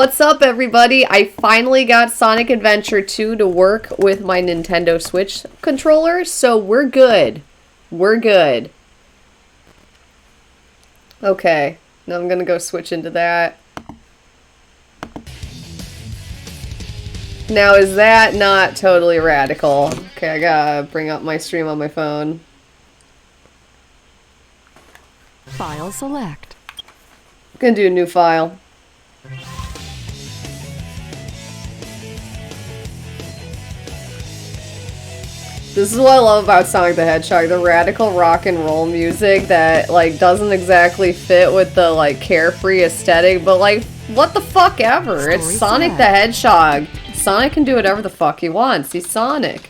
What's up, everybody? I finally got Sonic Adventure 2 to work with my Nintendo Switch controller, so we're good. We're good. Okay, now I'm gonna go switch into that. Now, is that not totally radical? Okay, I gotta bring up my stream on my phone. File select. I'm gonna do a new file. This is what I love about Sonic the Hedgehog, the radical rock and roll music that, like, doesn't exactly fit with the, like, carefree aesthetic, but, like, what the fuck ever. It's Sonic the Hedgehog. Sonic can do whatever the fuck he wants. He's Sonic.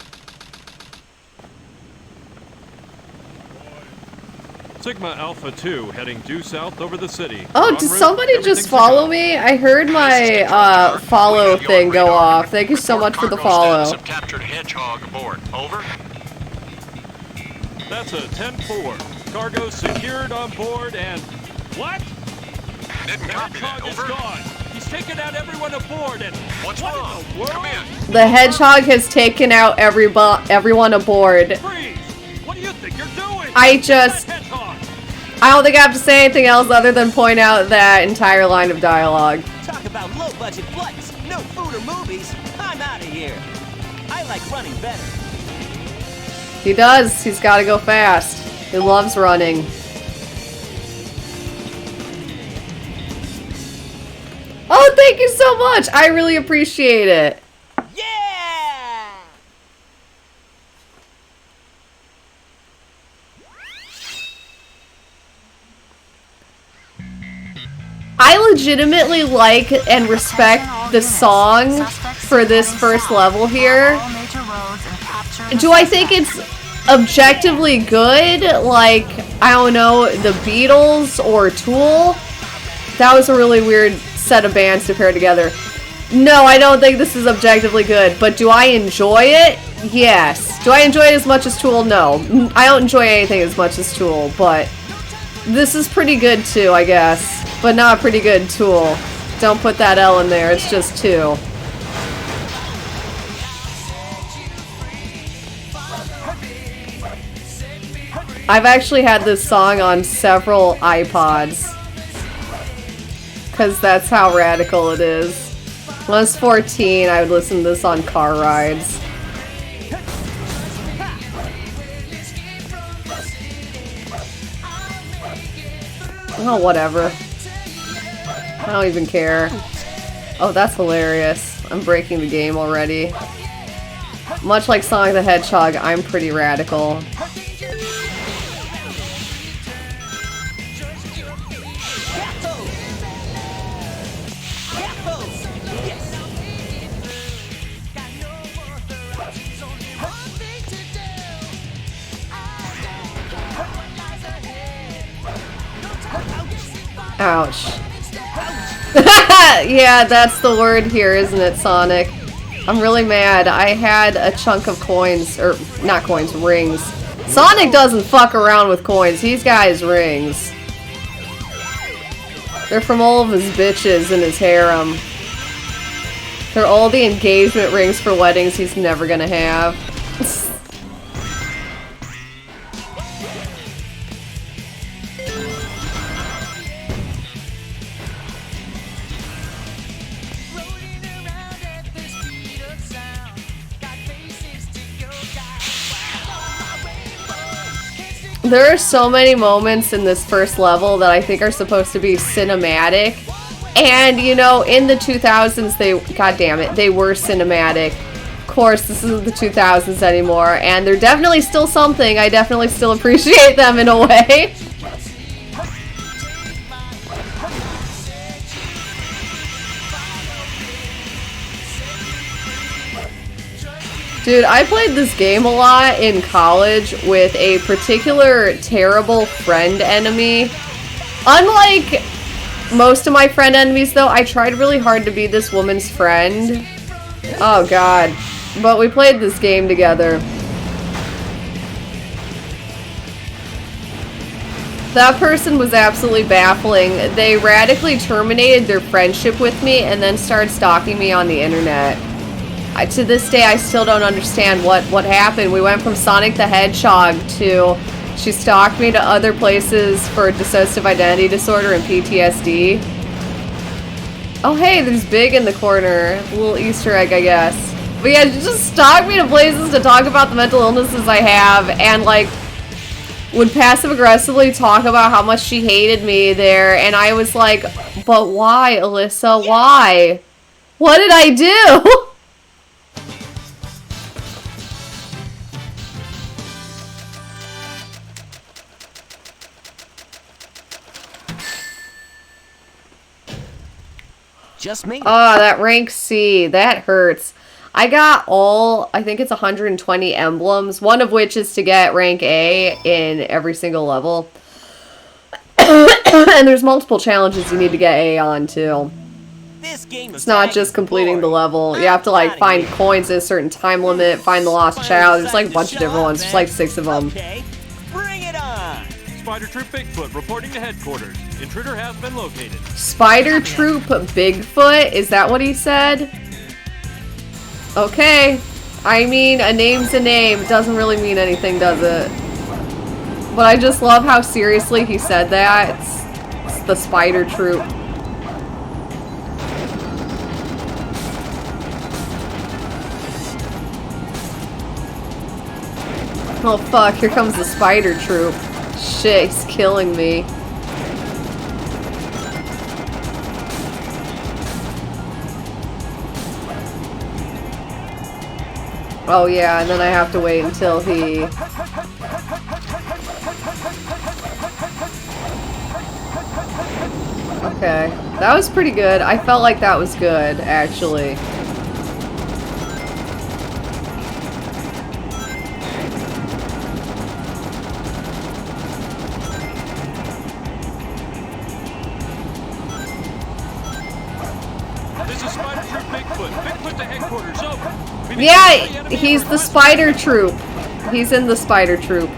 Sigma Alpha 2 heading due south over the city. Oh, did somebody just follow me? I heard my follow thing go off. Thank you so much for the follow. Captured hedgehog aboard. Over. That's a 10-4. Cargo secured on board and what? Didn't copy that. Hedgehog is Over. gone. He's taken out everyone aboard and What's what wrong? in the world? Come in. The Hedgehog has taken out everyone aboard. Freeze! What do you think you're doing? I don't think I have to say anything else other than point out that entire line of dialogue. Talk about low-budget flights, no food or movies. I'm out of here. I like running better. He does. He's got to go fast. He loves running. Oh, thank you so much. I really appreciate it. Yeah! I legitimately like and respect the song for this first level here. Do I think it's objectively good? Like, I don't know, the Beatles or Tool? That was a really weird set of bands to pair together. No, I don't think this is objectively good, but do I enjoy it? Yes. Do I enjoy it as much as Tool? No. I don't enjoy anything as much as Tool, but this is pretty good too, I guess. But not a pretty good Tool. Don't put that L in there, it's just 2. I've actually had this song on several iPods. Because that's how radical it is. When I was 14, I would listen to this on car rides. Oh, whatever. I don't even care. Oh, that's hilarious. I'm breaking the game already. Much like Sonic the Hedgehog, I'm pretty radical. Ouch. Yeah, that's the word here, isn't it, Sonic? I'm really mad. I had a chunk of coins, or not coins, rings. Sonic doesn't fuck around with coins. He's got his rings. They're from all of his bitches in his harem. They're all the engagement rings for weddings he's never gonna have. There are so many moments in this first level that I think are supposed to be cinematic. And, you know, in the 2000s, god damn it, they were cinematic. Of course, this isn't the 2000s anymore, and they're definitely still something. I definitely still appreciate them in a way. Dude, I played this game a lot in college with a particular terrible friend enemy. Unlike most of my friend enemies, though, I tried really hard to be this woman's friend. Oh, God. But we played this game together. That person was absolutely baffling. They radically terminated their friendship with me and then started stalking me on the internet. To this day, I still don't understand what happened. We went from Sonic the Hedgehog to she stalked me to other places for dissociative identity disorder and PTSD. Oh hey, there's Big in the corner. A little Easter egg, I guess. But yeah, she just stalked me to places to talk about the mental illnesses I have and like would passive-aggressively talk about how much she hated me there, and I was like, but why, Alyssa? Why? What did I do? Just me. Ah, that rank C. That hurts. I got all, I think it's 120 emblems, one of which is to get rank A in every single level. And there's multiple challenges you need to get A on, too. This game It's not just completing the level. You have to, like, find coins at a certain time limit, find the lost child. There's, like, a bunch of different ones. There's, like, 6 of them. Okay, bring it on. Spider Troop Bigfoot reporting to headquarters. Intruder has been located. Spider Troop Bigfoot? Is that what he said? Okay. I mean, a name's a name. It doesn't really mean anything, does it? But I just love how seriously he said that. It's the Spider Troop. Oh fuck, here comes the Spider Troop. Shit, he's killing me. Oh yeah, and then I have to wait until he... Okay, that was pretty good. I felt like that was good, actually. This is Spider Troop Bigfoot. Bigfoot to headquarters, over. We've Yeah, encountered the enemy he's the northwest Spider Troop. He's in the Spider Troop.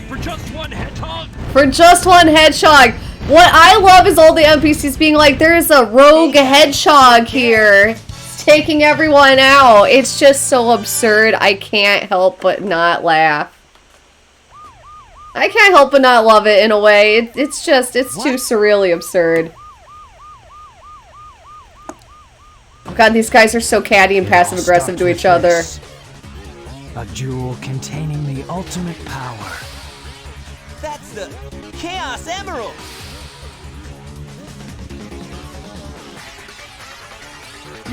For just one hedgehog? For just one hedgehog. What I love is all the NPCs being like, there's a rogue hedgehog here. It's taking everyone out. It's just so absurd. I can't help but not laugh. I can't help but not love it in a way. It's too surreally absurd. God, these guys are so catty and passive-aggressive to each other. A jewel containing the ultimate power. That's the Chaos Emerald.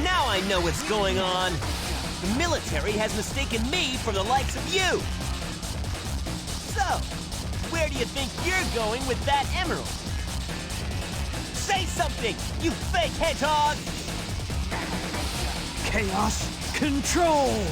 Now I know what's going on. The military has mistaken me for the likes of you. So, where do you think you're going with that emerald? Say something, you fake hedgehog! Chaos control!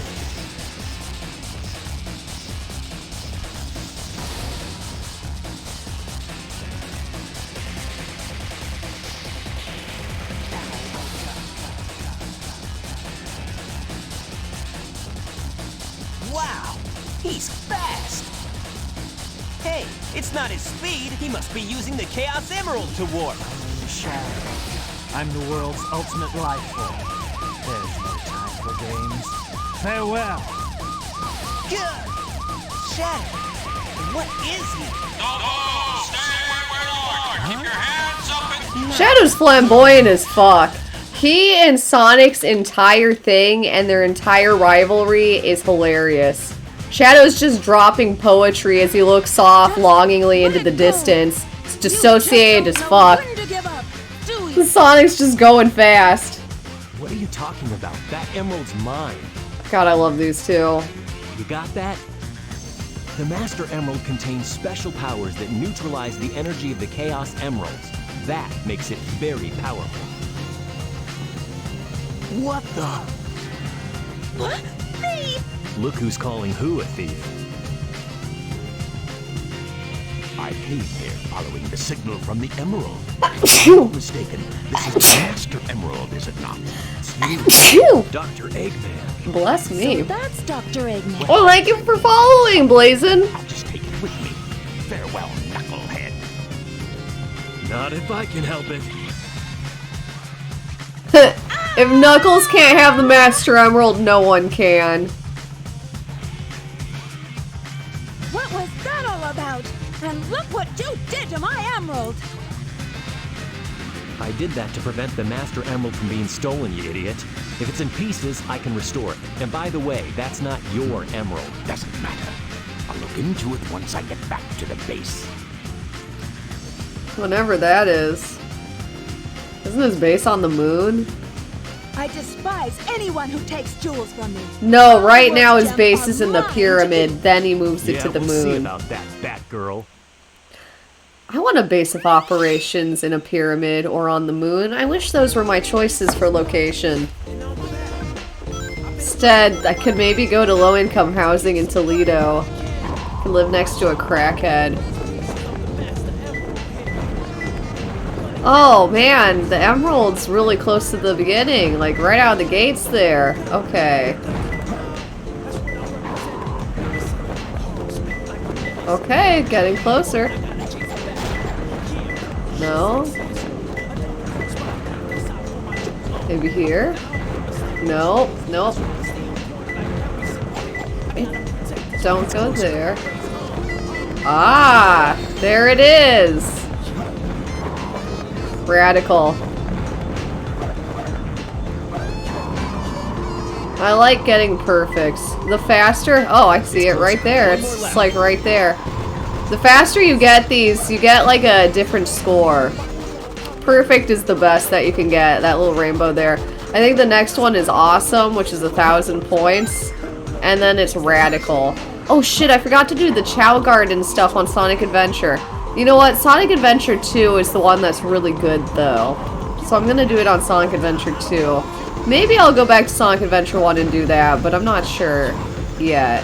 Wow, he's fast! Hey, it's not his speed, he must be using the Chaos Emerald to warp. Shadow. I'm the world's ultimate life form. There's no time for games. Farewell! Good! Shadow, what is he? Keep your hands up and... Shadow's flamboyant as fuck. He and Sonic's entire thing and their entire rivalry is hilarious. Shadow's just dropping poetry as he looks off longingly into the distance. It's dissociated as fuck. Sonic's just going fast. What are you talking about? That emerald's mine. God, I love these two. You got that? The Master Emerald contains special powers that neutralize the energy of the Chaos Emeralds. That makes it very powerful. What the? What? Thief! Look who's calling who a thief. I came here following the signal from the emerald. If I'm not mistaken, this is the Master Emerald, is it not? Phew! Dr. Eggman. Bless me. So that's Dr. Eggman. Oh, thank you for following, Blazin'. I'll just take it with me. Farewell, knucklehead. Not if I can help it. If Knuckles can't have the Master Emerald, no one can. What was that all about? And look what you did to my emerald! I did that to prevent the Master Emerald from being stolen, you idiot. If it's in pieces, I can restore it. And by the way, that's not your emerald. Doesn't matter. I'll look into it once I get back to the base. Whenever that is. Isn't his base on the moon? I despise anyone who takes jewels from me. No, right now his base is in the pyramid, then he moves it to the we'll see moon. about that, Batgirl. I want a base of operations in a pyramid or on the moon. I wish those were my choices for location. Instead, I could maybe go to low-income housing in Toledo. I could live next to a crackhead. Oh man, the emerald's really close to the beginning, like right out of the gates there. Okay. Okay, getting closer. No. Maybe here? No, nope. Don't go there. Ah, there it is. Radical. I like getting perfects. The faster... Oh, I see it right there. It's just like right there. The faster you get these, you get like a different score. Perfect is the best that you can get. That little rainbow there. I think the next one is awesome, which is 1,000 points. And then it's radical. Oh shit, I forgot to do the Chow Garden stuff on Sonic Adventure. You know what? Sonic Adventure 2 is the one that's really good, though. So I'm gonna do it on Sonic Adventure 2. Maybe I'll go back to Sonic Adventure 1 and do that, but I'm not sure yet.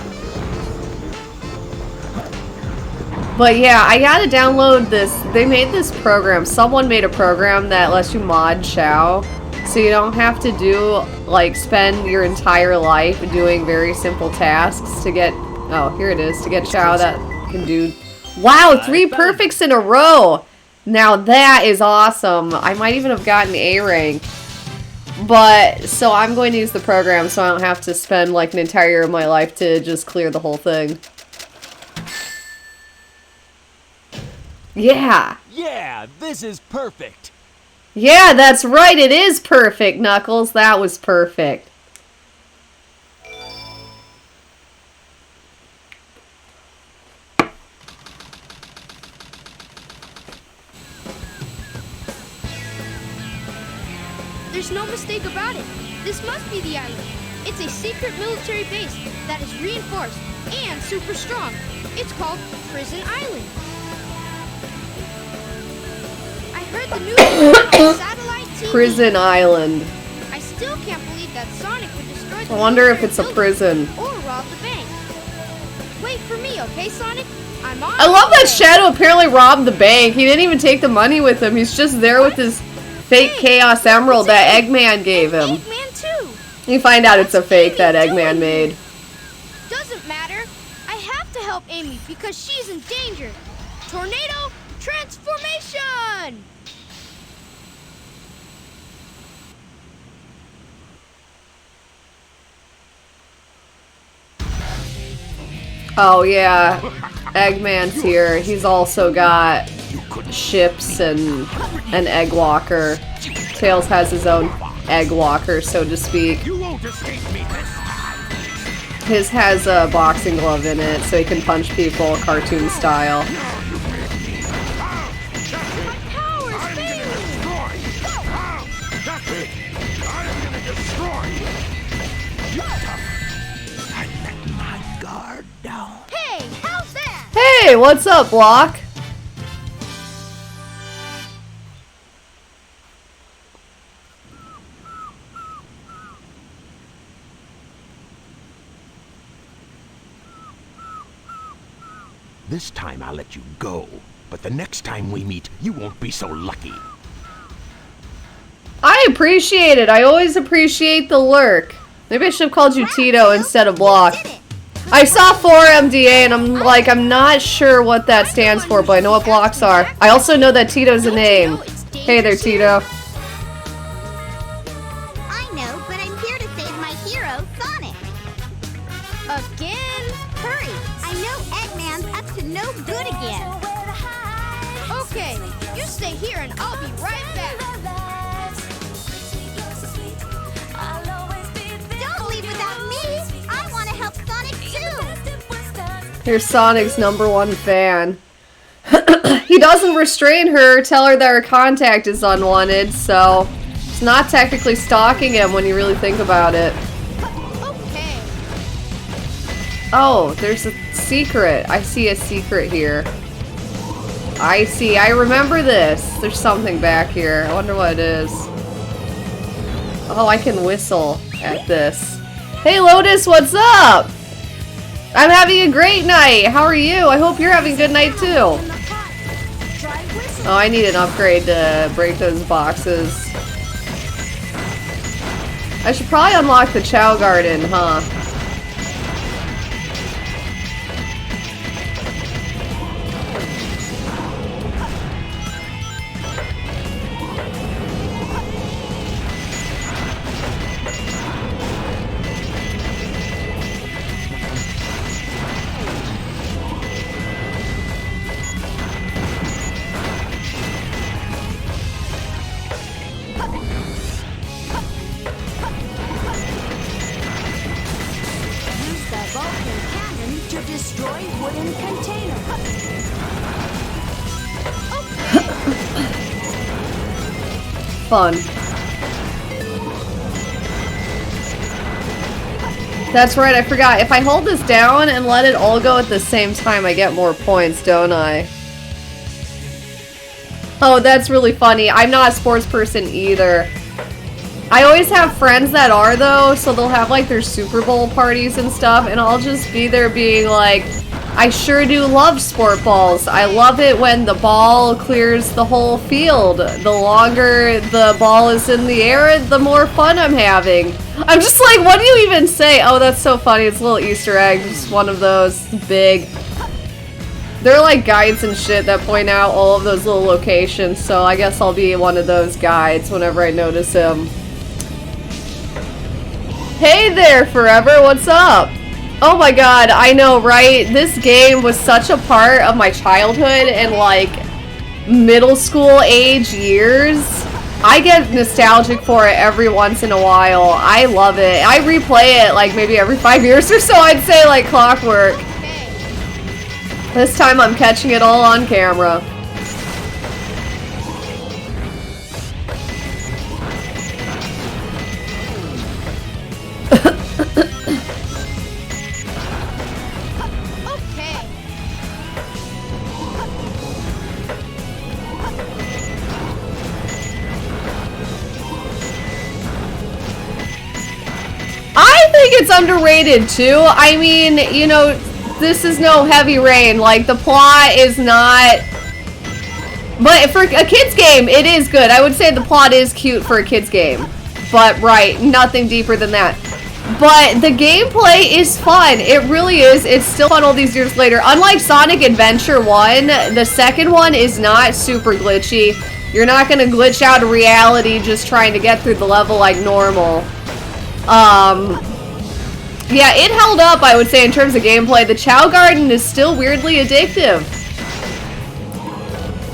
But yeah, I gotta download this. They made this program. Someone made a program that lets you mod Chow. So you don't have to do, like, spend your entire life doing very simple tasks to get... Oh, here it is. To get Chow that can do... Wow, 3 perfects in a row! Now that is awesome. I might even have gotten A rank. But, so I'm going to use the program so I don't have to spend like an entire year of my life to just clear the whole thing. Yeah! Yeah, this is perfect. Yeah, that's right, it is perfect, Knuckles. That was perfect. There's no mistake about it. This must be the island. It's a secret military base that is reinforced and super strong. It's called Prison Island. I heard the news on satellite TV. Prison Island. I still can't believe that Sonic would destroy the I wonder if military it's a building prison. or rob the bank. Wait for me, okay, Sonic? I'm on. I love the that way. Shadow apparently robbed the bank. He didn't even take the money with him. He's just there with his fake Chaos Emerald that Eggman gave him. Eggman too. You find out it's a fake that Eggman made. Doesn't matter. I have to help Amy because she's in danger. Tornado transformation! Oh yeah, Eggman's here. He's also got ships and an egg walker. Tails has his own egg walker, so to speak. You won't escape me this time. His has a boxing glove in it, so he can punch people cartoon style. My power's failing! That's it. I'm gonna destroy you. I let my guard down. Hey, how's that? Hey, what's up, Block? This time I'll let you go, but the next time we meet, you won't be so lucky. I appreciate it. I always appreciate the lurk. Maybe I should have called you Tito instead of Block. I saw 4MDA and I'm not sure what that stands for, but I know what blocks are. I also know that Tito's a name. Hey there, Tito. I know, but I'm here to save my hero, Sonic. Again? Hurry! I know Eggman's up to no good again. Okay, you stay here and I'll be right back. Don't leave without me! I want to help Sonic too! You're Sonic's #1 fan. He doesn't restrain her, tell her that her contact is unwanted, so it's not technically stalking him when you really think about it. Okay. Oh, there's a secret. I see a secret here. I see. I remember this. There's something back here. I wonder what it is. Oh, I can whistle at this. Hey, Lotus, what's up? I'm having a great night. How are you? I hope you're having a good night, too. Oh, I need an upgrade to break those boxes. I should probably unlock the Chow Garden, huh? Fun. That's right, I forgot. If I hold this down and let it all go at the same time, I get more points, don't I? Oh, that's really funny. I'm not a sports person either. I always have friends that are, though, so they'll have, like, their Super Bowl parties and stuff, and I'll just be there being like, I sure do love sport balls. I love it when the ball clears the whole field. The longer the ball is in the air, the more fun I'm having. I'm just like, what do you even say? Oh, that's so funny. It's a little Easter egg. Just one of those. Big. There are like guides and shit that point out all of those little locations, so I guess I'll be one of those guides whenever I notice him. Hey there, Forever. What's up? Oh my god, I know, right? This game was such a part of my childhood and like middle school age years. I get nostalgic for it every once in a while. I love it. I replay it like maybe every 5 years or so, I'd say, like clockwork. This time I'm catching it all on camera. I think it's underrated too. I mean, you know, this is no Heavy Rain. Like, the plot is not... But for a kid's game, it is good. I would say the plot is cute for a kid's game. But, right, nothing deeper than that. But the gameplay is fun. It really is. It's still fun all these years later. Unlike Sonic Adventure 1, the second one is not super glitchy. You're not going to glitch out of reality just trying to get through the level like normal. Yeah, it held up, I would say, in terms of gameplay. The Chow Garden is still weirdly addictive.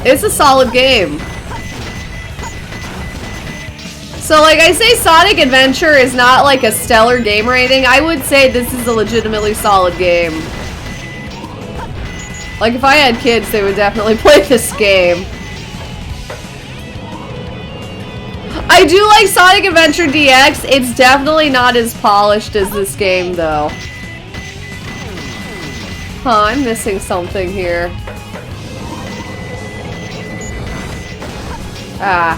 It's a solid game. So, like I say, Sonic Adventure is not like a stellar game rating. I would say this is a legitimately solid game. Like, if I had kids, they would definitely play this game. I do like Sonic Adventure DX. It's definitely not as polished as this game, though. Huh, I'm missing something here. Ah.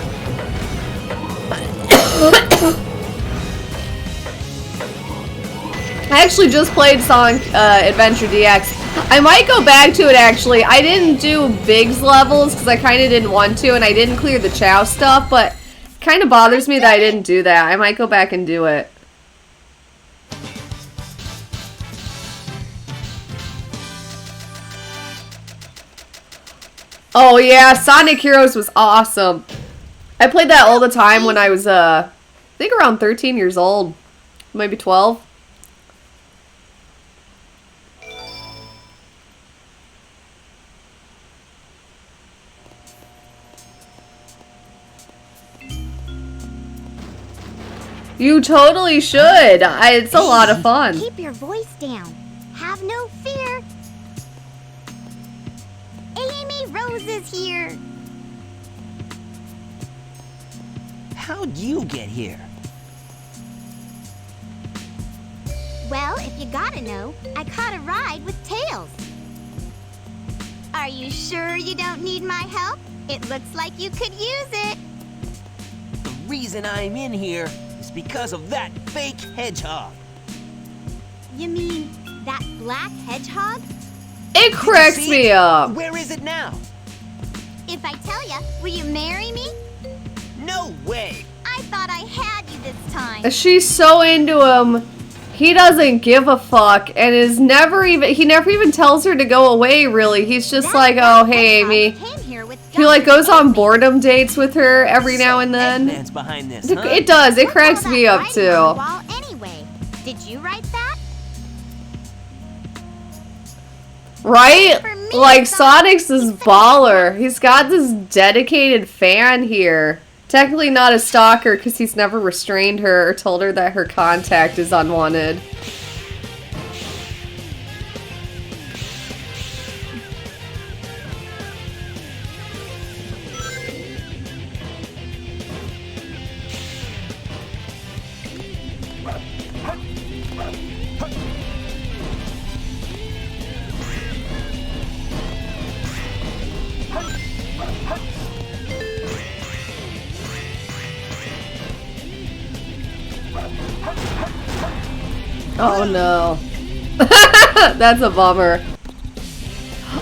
I actually just played Sonic Adventure DX. I might go back to it, actually. I didn't do Big's levels because I kind of didn't want to, and I didn't clear the Chow stuff, but it kind of bothers me that I didn't do that. I might go back and do it. Oh yeah, Sonic Heroes was awesome. I played that all the time when I was, I think around 13 years old. Maybe 12. You totally should. It's a lot of fun. Keep your voice down. Have no fear. Amy Rose is here. How'd you get here? Well, if you gotta know, I caught a ride with Tails. Are you sure you don't need my help? It looks like you could use it. The reason I'm in here is because of that fake hedgehog. You mean that black hedgehog? It cracks me up. Where is it now? If I tell ya, will you marry me? No way. I thought I had you this time. She's so into him. He doesn't give a fuck and he never even tells her to go away, really. He's just like, oh, hey, Amy. He like goes on boredom dates with her every now and then. Behind this, huh? It does. It cracks me up too. Anyway, did you write that? Right? Like Sonic's this baller. He's got this dedicated fan here. Technically not a stalker because he's never restrained her or told her that her contact is unwanted. Oh no. That's a bummer.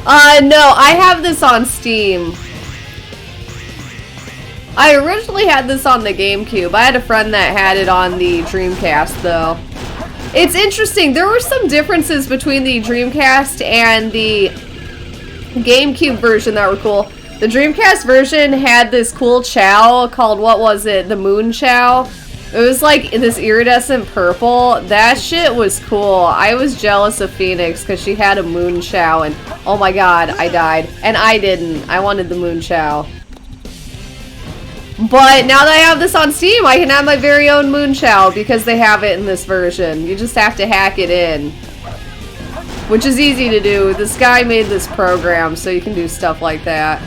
No, I have this on Steam. I originally had this on the GameCube. I had a friend that had it on the Dreamcast, though. It's interesting. There were some differences between the Dreamcast and the GameCube version that were cool. The Dreamcast version had this cool Chow called, what was it? The Moon Chow. It was like this iridescent purple. That shit was cool. I was jealous of Phoenix because she had a Moon Chow and oh my god, I died. And I didn't. I wanted the Moon Chow. But now that I have this on Steam, I can have my very own Moon Chow because they have it in this version. You just have to hack it in. Which is easy to do. This guy made this program so you can do stuff like that.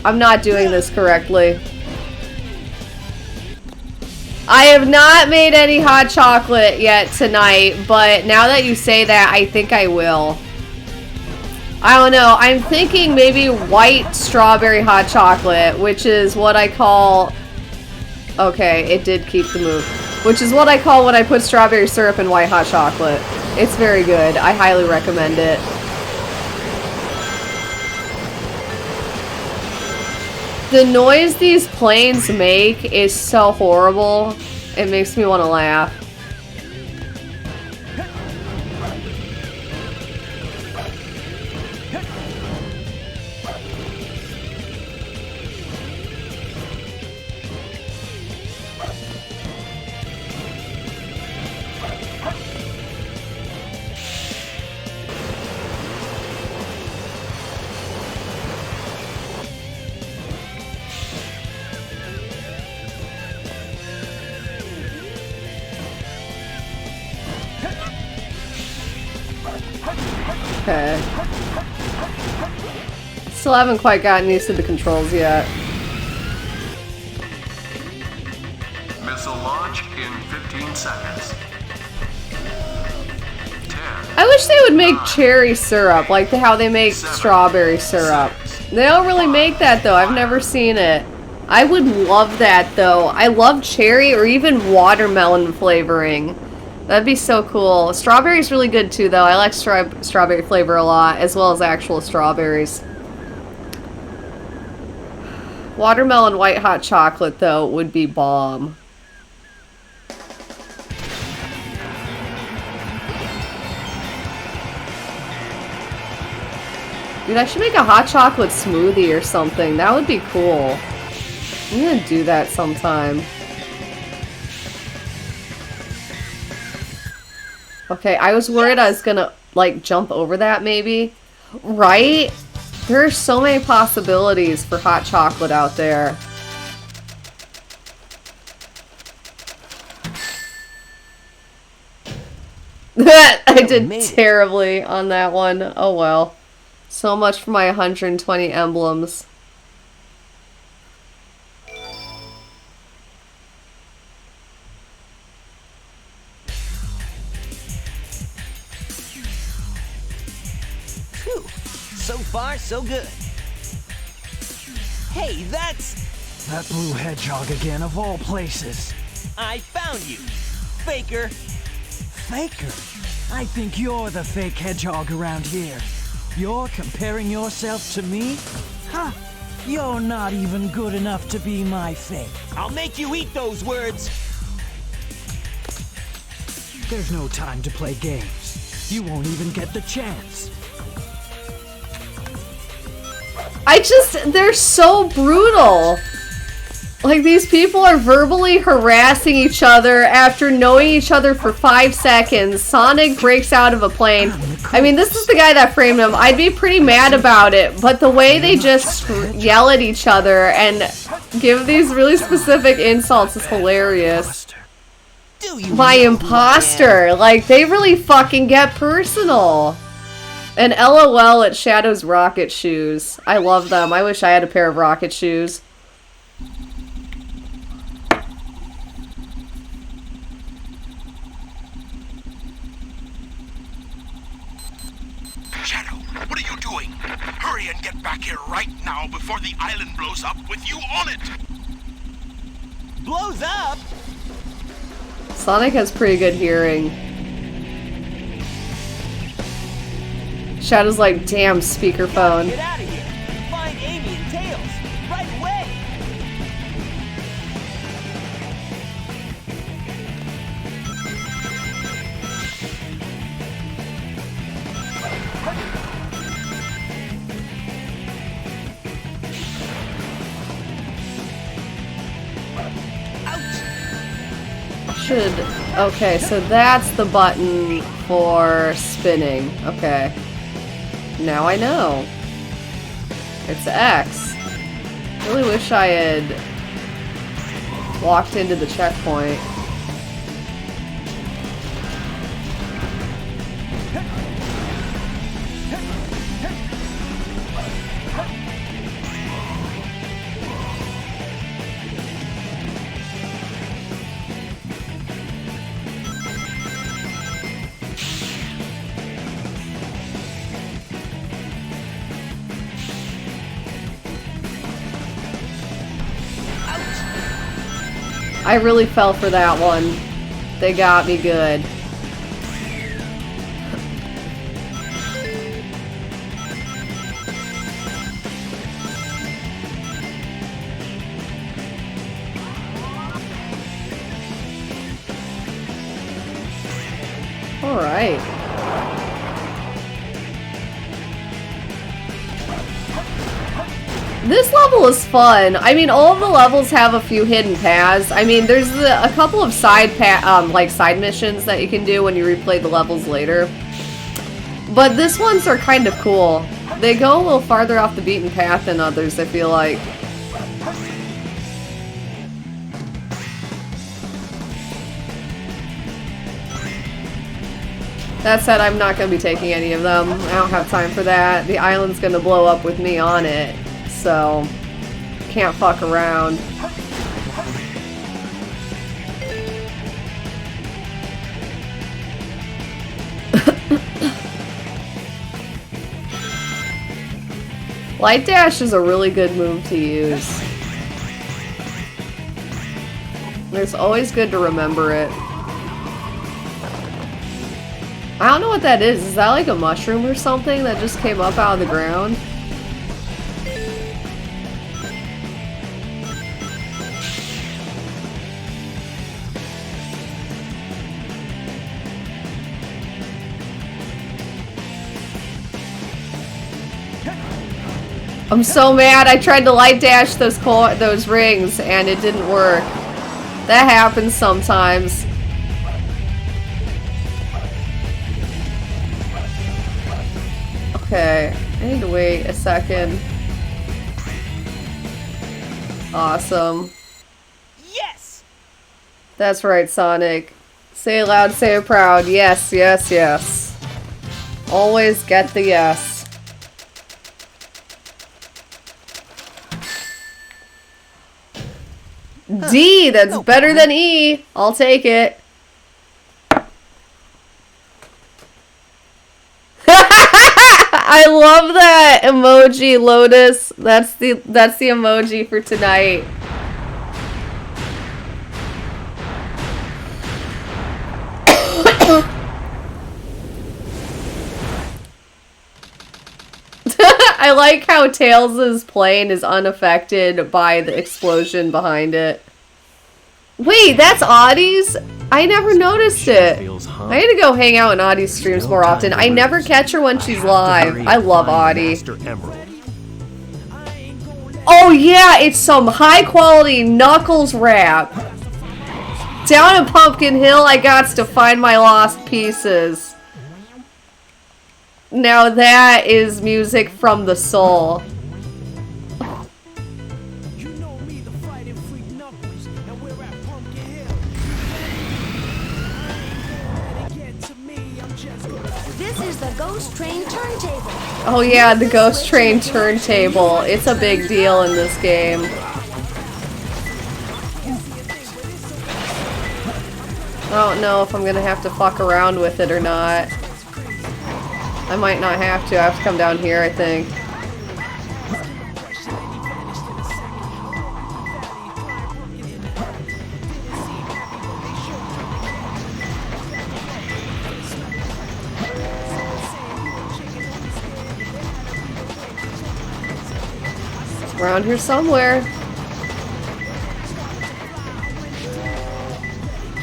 I'm not doing this correctly. I have not made any hot chocolate yet tonight, but now that you say that, I think I will. I don't know. I'm thinking maybe white strawberry hot chocolate, which is what I call... Okay, it did keep the move. Which is what I call when I put strawberry syrup in white hot chocolate. It's very good. I highly recommend it. The noise these planes make is so horrible. It makes me want to laugh. Okay. Still haven't quite gotten used to the controls yet. Missile launch in 15 seconds. 10. I wish they would make cherry syrup, like how they make strawberry syrup. They don't really make that though. I've never seen it. I would love that though. I love cherry or even watermelon flavoring. That'd be so cool. Strawberry's really good too, though. I like strawberry flavor a lot, as well as actual strawberries. Watermelon white hot chocolate, though, would be bomb. Dude, I should make a hot chocolate smoothie or something. That would be cool. I'm gonna do that sometime. Okay, I was worried I was gonna, like, jump over that, maybe. Right? There are so many possibilities for hot chocolate out there. I did terribly on that one. Oh well. So much for my 120 emblems. Whew. So far, so good. Hey, that's... That blue hedgehog again, of all places. I found you, faker. Faker? I think you're the fake hedgehog around here. You're comparing yourself to me? Huh? You're not even good enough to be my fake. I'll make you eat those words. There's no time to play games. You won't even get the chance. They're so brutal. Like, these people are verbally harassing each other after knowing each other for 5 seconds. Sonic breaks out of a plane. I mean, this is the guy that framed him. I'd be pretty mad about it, but the way they just yell at each other and give these really specific insults is hilarious. My imposter. Like, they really fucking get personal. And LOL at Shadow's rocket shoes. I love them. I wish I had a pair of rocket shoes. Shadow, what are you doing? Hurry and get back here right now before the island blows up with you on it! Blows up? Sonic has pretty good hearing. Shadow's like, damn, speakerphone. Get out of here. Find Amy and Tails. Right away. Okay, so that's the button for spinning. Okay. Now I know. It's X. Really wish I had walked into the checkpoint. I really fell for that one. They got me good. All right. This level is fun. I mean, all of the levels have a few hidden paths. I mean, there's a couple of side missions that you can do when you replay the levels later. But this ones are kind of cool. They go a little farther off the beaten path than others, I feel like. That said, I'm not going to be taking any of them. I don't have time for that. The island's going to blow up with me on it. So, can't fuck around. Light Dash is a really good move to use. It's always good to remember it. I don't know what that is. Is that like a mushroom or something that just came up out of the ground? I'm so mad. I tried to light dash those rings and it didn't work. That happens sometimes. Okay, I need to wait a second. Awesome. Yes! That's right, Sonic. Say it loud, say it proud. Yes, yes, yes. Always get the yes. D, that's better than E. I'll take it. I love that emoji, Lotus. That's the emoji for tonight. I like how Tails' plane is unaffected by the explosion behind it. Wait, that's Audie's? I never noticed it. I need to go hang out in Audie's streams more often. I never catch her when she's live. I love Audie. Oh yeah, it's some high quality Knuckles rap. Down in Pumpkin Hill, I got to find my lost pieces. Now that is music from the soul. This is the Ghost Train turntable. Oh yeah, the Ghost Train turntable. It's a big deal in this game. I don't know if I'm gonna have to fuck around with it or not. I might not have to. I have to come down here, I think. It's around here somewhere.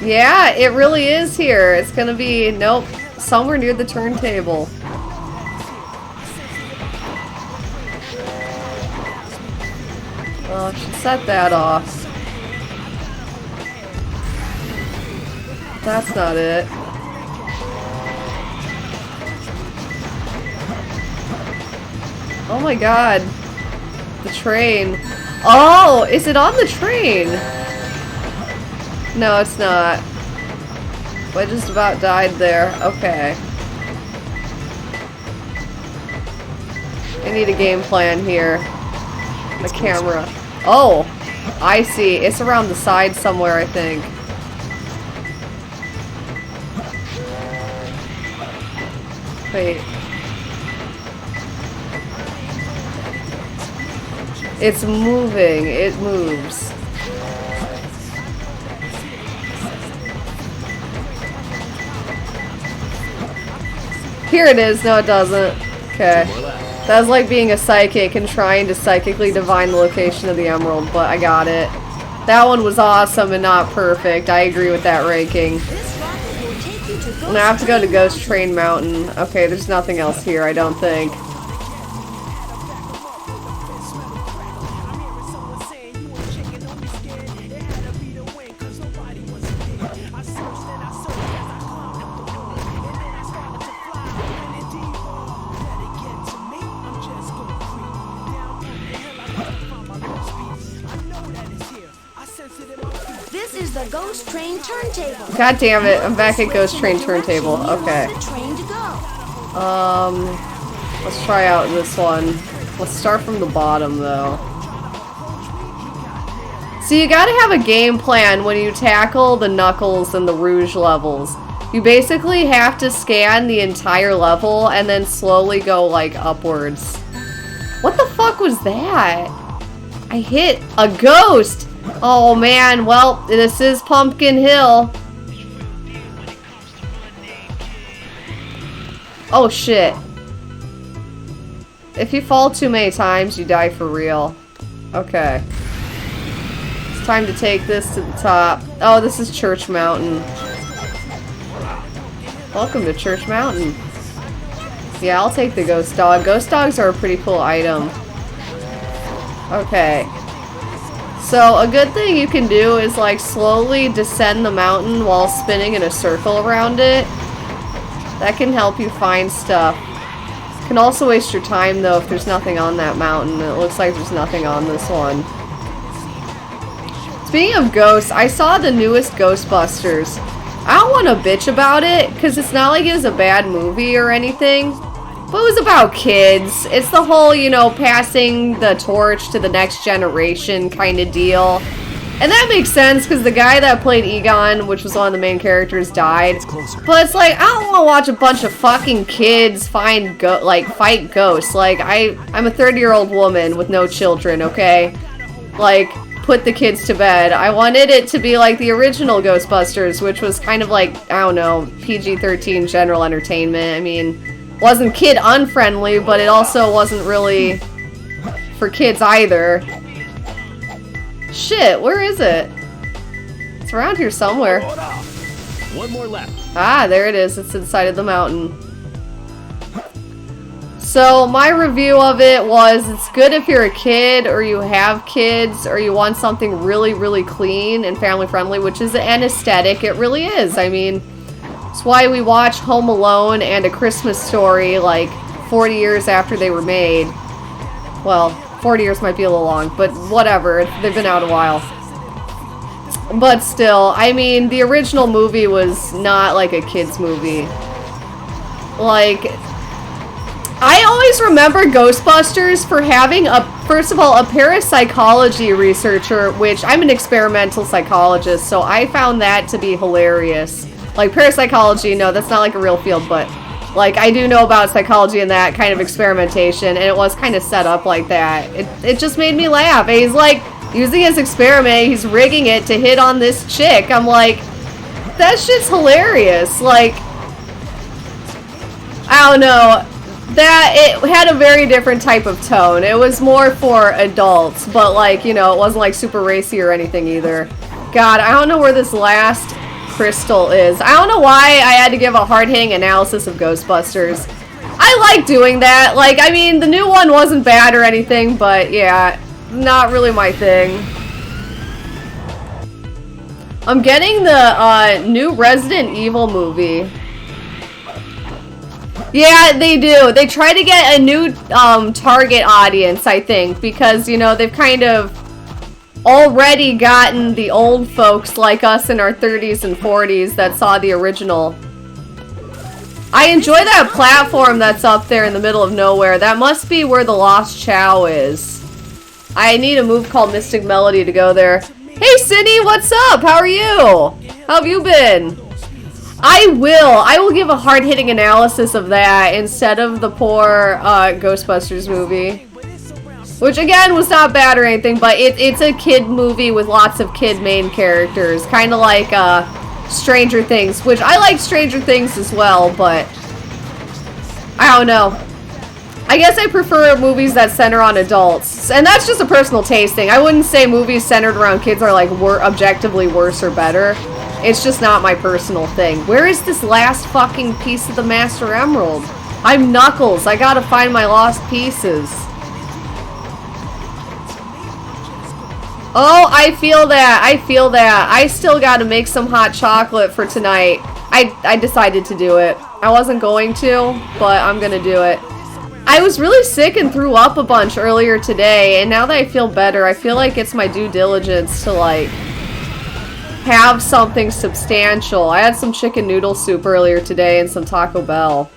Yeah, it really is here. It's gonna be, nope, somewhere near the turntable. Well, I should set that off. That's not it. Oh my god. The train. Oh, is it on the train? No, it's not. I just about died there. Okay. I need a game plan here. The camera. Oh, I see. It's around the side somewhere, I think. Wait. It's moving. It moves. Here it is. No, it doesn't. Okay. That was like being a psychic and trying to psychically divine the location of the emerald, but I got it. That one was awesome and not perfect. I agree with that ranking. And I have to go to Ghost Train Mountain. Okay, there's nothing else here, I don't think. This is the Ghost Train turntable. God damn it, I'm back at Ghost Train Turntable. Okay. Let's try out this one. Let's start from the bottom, though. So you gotta have a game plan when you tackle the Knuckles and the Rouge levels. You basically have to scan the entire level and then slowly go, like, upwards. What the fuck was that? I hit a ghost! Oh man, well, this is Pumpkin Hill. Oh shit. If you fall too many times, you die for real. Okay. It's time to take this to the top. Oh, this is Church Mountain. Welcome to Church Mountain. Yeah, I'll take the ghost dog. Ghost dogs are a pretty cool item. Okay. So, a good thing you can do is, like, slowly descend the mountain while spinning in a circle around it. That can help you find stuff. Can also waste your time, though, if there's nothing on that mountain. It looks like there's nothing on this one. Speaking of ghosts, I saw the newest Ghostbusters. I don't want to bitch about it, because it's not like it was a bad movie or anything. But it was about kids. It's the whole, you know, passing the torch to the next generation kind of deal. And that makes sense, because the guy that played Egon, which was one of the main characters, died. But it's like, I don't want to watch a bunch of fucking kids fight ghosts. Like, I'm a 30-year-old woman with no children, okay? Like, put the kids to bed. I wanted it to be like the original Ghostbusters, which was kind of like, I don't know, PG-13 general entertainment. I mean, wasn't kid unfriendly, but it also wasn't really for kids either. Shit, where is it? It's around here somewhere. One more left. Ah, there it is. It's inside of the mountain. So, my review of it was, it's good if you're a kid, or you have kids, or you want something really, really clean and family-friendly, which is an aesthetic. It really is. I mean, it's why we watch Home Alone and A Christmas Story, like, 40 years after they were made. Well, 40 years might be a little long, but whatever. They've been out a while. But still, I mean, the original movie was not like a kid's movie. Like, I always remember Ghostbusters for having first of all, a parapsychology researcher, which I'm an experimental psychologist, so I found that to be hilarious. Like, parapsychology, no, that's not like a real field, but like, I do know about psychology and that kind of experimentation, and it was kind of set up like that. It just made me laugh. And he's like, using his experiment, he's rigging it to hit on this chick. I'm like, that shit's hilarious. Like, I don't know. That, it had a very different type of tone. It was more for adults, but like, you know, it wasn't like super racy or anything either. God, I don't know where this last crystal is. I don't know why I had to give a hard-hitting analysis of Ghostbusters. I like doing that. Like, I mean, the new one wasn't bad or anything, but yeah, not really my thing. I'm getting the new Resident Evil movie. Yeah, they do. They try to get a new target audience, I think, because, you know, they've kind of already gotten the old folks like us in our 30s and 40s that saw the original. I enjoy that platform that's up there in the middle of nowhere. That must be where the Lost Chow is. I need a move called Mystic Melody to go there. Hey, Cindy, what's up? How are you? How have you been? I will give a hard-hitting analysis of that instead of the poor Ghostbusters movie. Which, again, was not bad or anything, but it's a kid movie with lots of kid main characters. Kind of like Stranger Things, which I like Stranger Things as well, but I don't know. I guess I prefer movies that center on adults. And that's just a personal taste thing. I wouldn't say movies centered around kids are like objectively worse or better. It's just not my personal thing. Where is this last fucking piece of the Master Emerald? I'm Knuckles. I gotta find my lost pieces. Oh, I feel that. I feel that. I still gotta make some hot chocolate for tonight. I decided to do it. I wasn't going to, but I'm gonna do it. I was really sick and threw up a bunch earlier today, and now that I feel better, I feel like it's my due diligence to, like, have something substantial. I had some chicken noodle soup earlier today and some Taco Bell.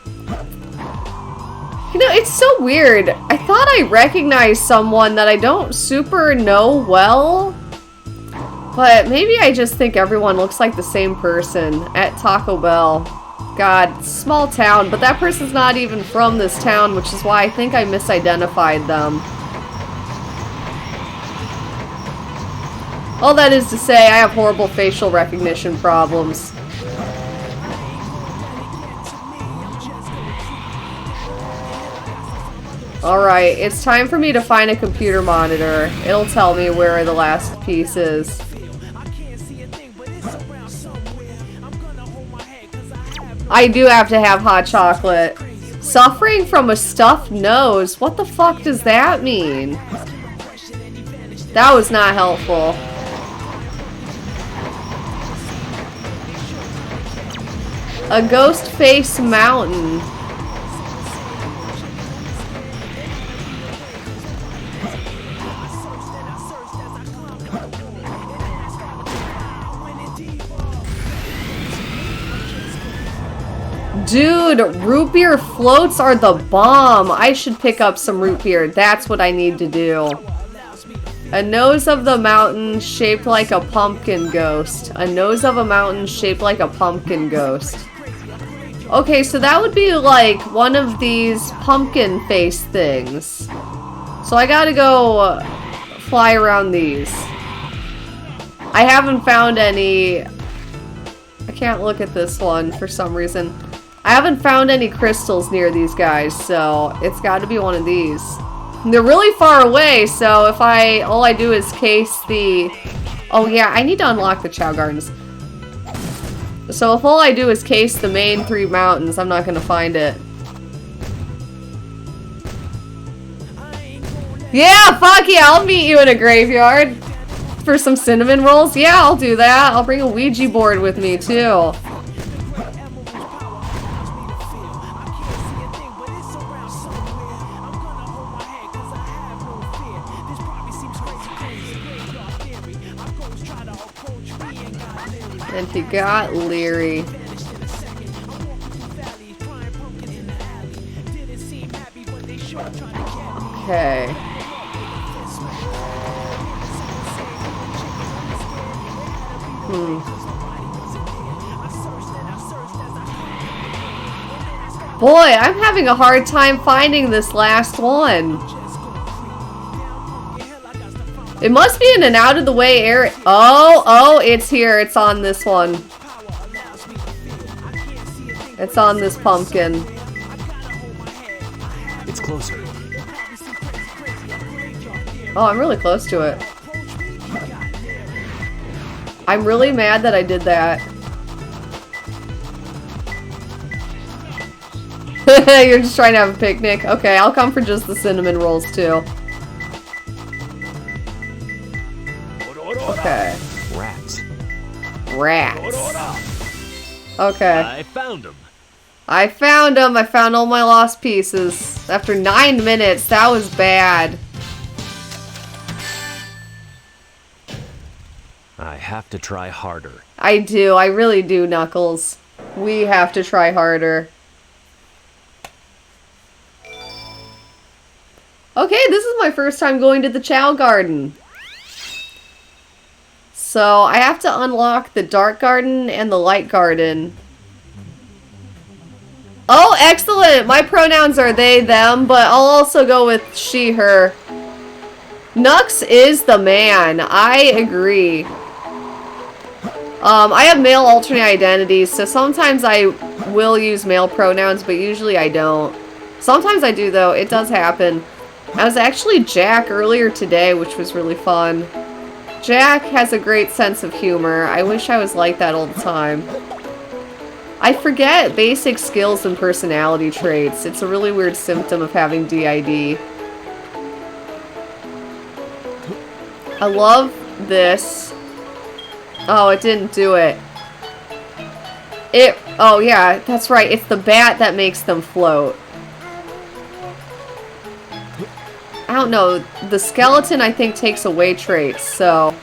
You know, it's so weird. I thought I recognized someone that I don't super know well, but maybe I just think everyone looks like the same person at Taco Bell. God, small town, but that person's not even from this town, which is why I think I misidentified them. All that is to say, I have horrible facial recognition problems. Alright, it's time for me to find a computer monitor. It'll tell me where the last piece is. I do have to have hot chocolate. Suffering from a stuffed nose. What the fuck does that mean? That was not helpful. A ghost face mountain. Dude, root beer floats are the bomb. I should pick up some root beer. That's what I need to do. A nose of the mountain shaped like a pumpkin ghost. A nose of a mountain shaped like a pumpkin ghost. Okay, so that would be like one of these pumpkin face things. So I gotta go fly around these. I haven't found any... I can't look at this one for some reason. I haven't found any crystals near these guys, so it's gotta be one of these. And they're really far away, so if all I do is case the... Oh yeah, I need to unlock the Chow Gardens. So if all I do is case the main 3 mountains, I'm not gonna find it. Yeah, fuck yeah, I'll meet you in a graveyard. For some cinnamon rolls? Yeah, I'll do that. I'll bring a Ouija board with me, too. And he got leery. Okay. Boy, I'm having a hard time finding this last one. It must be in an out-of-the-way area. Oh, it's here. It's on this one. It's on this pumpkin. It's closer. Oh, I'm really close to it. I'm really mad that I did that. You're just trying to have a picnic? Okay, I'll come for just the cinnamon rolls, too. Okay. Rats. Okay. I found them. I found them. I found all my lost pieces. After 9 minutes, that was bad. I have to try harder. I do. I really do, Knuckles. We have to try harder. Okay, this is my first time going to the Chow Garden. So, I have to unlock the Dark Garden and the Light Garden. Oh, excellent! My pronouns are they, them, but I'll also go with she, her. Nux is the man. I agree. I have male alternate identities, so sometimes I will use male pronouns, but usually I don't. Sometimes I do, though. It does happen. I was actually Jack earlier today, which was really fun. Jack has a great sense of humor. I wish I was like that all the time. I forget basic skills and personality traits. It's a really weird symptom of having DID. I love this. Oh, it didn't do it. Oh yeah, that's right. It's the bat that makes them float. I don't know. The skeleton, I think, takes away traits, so...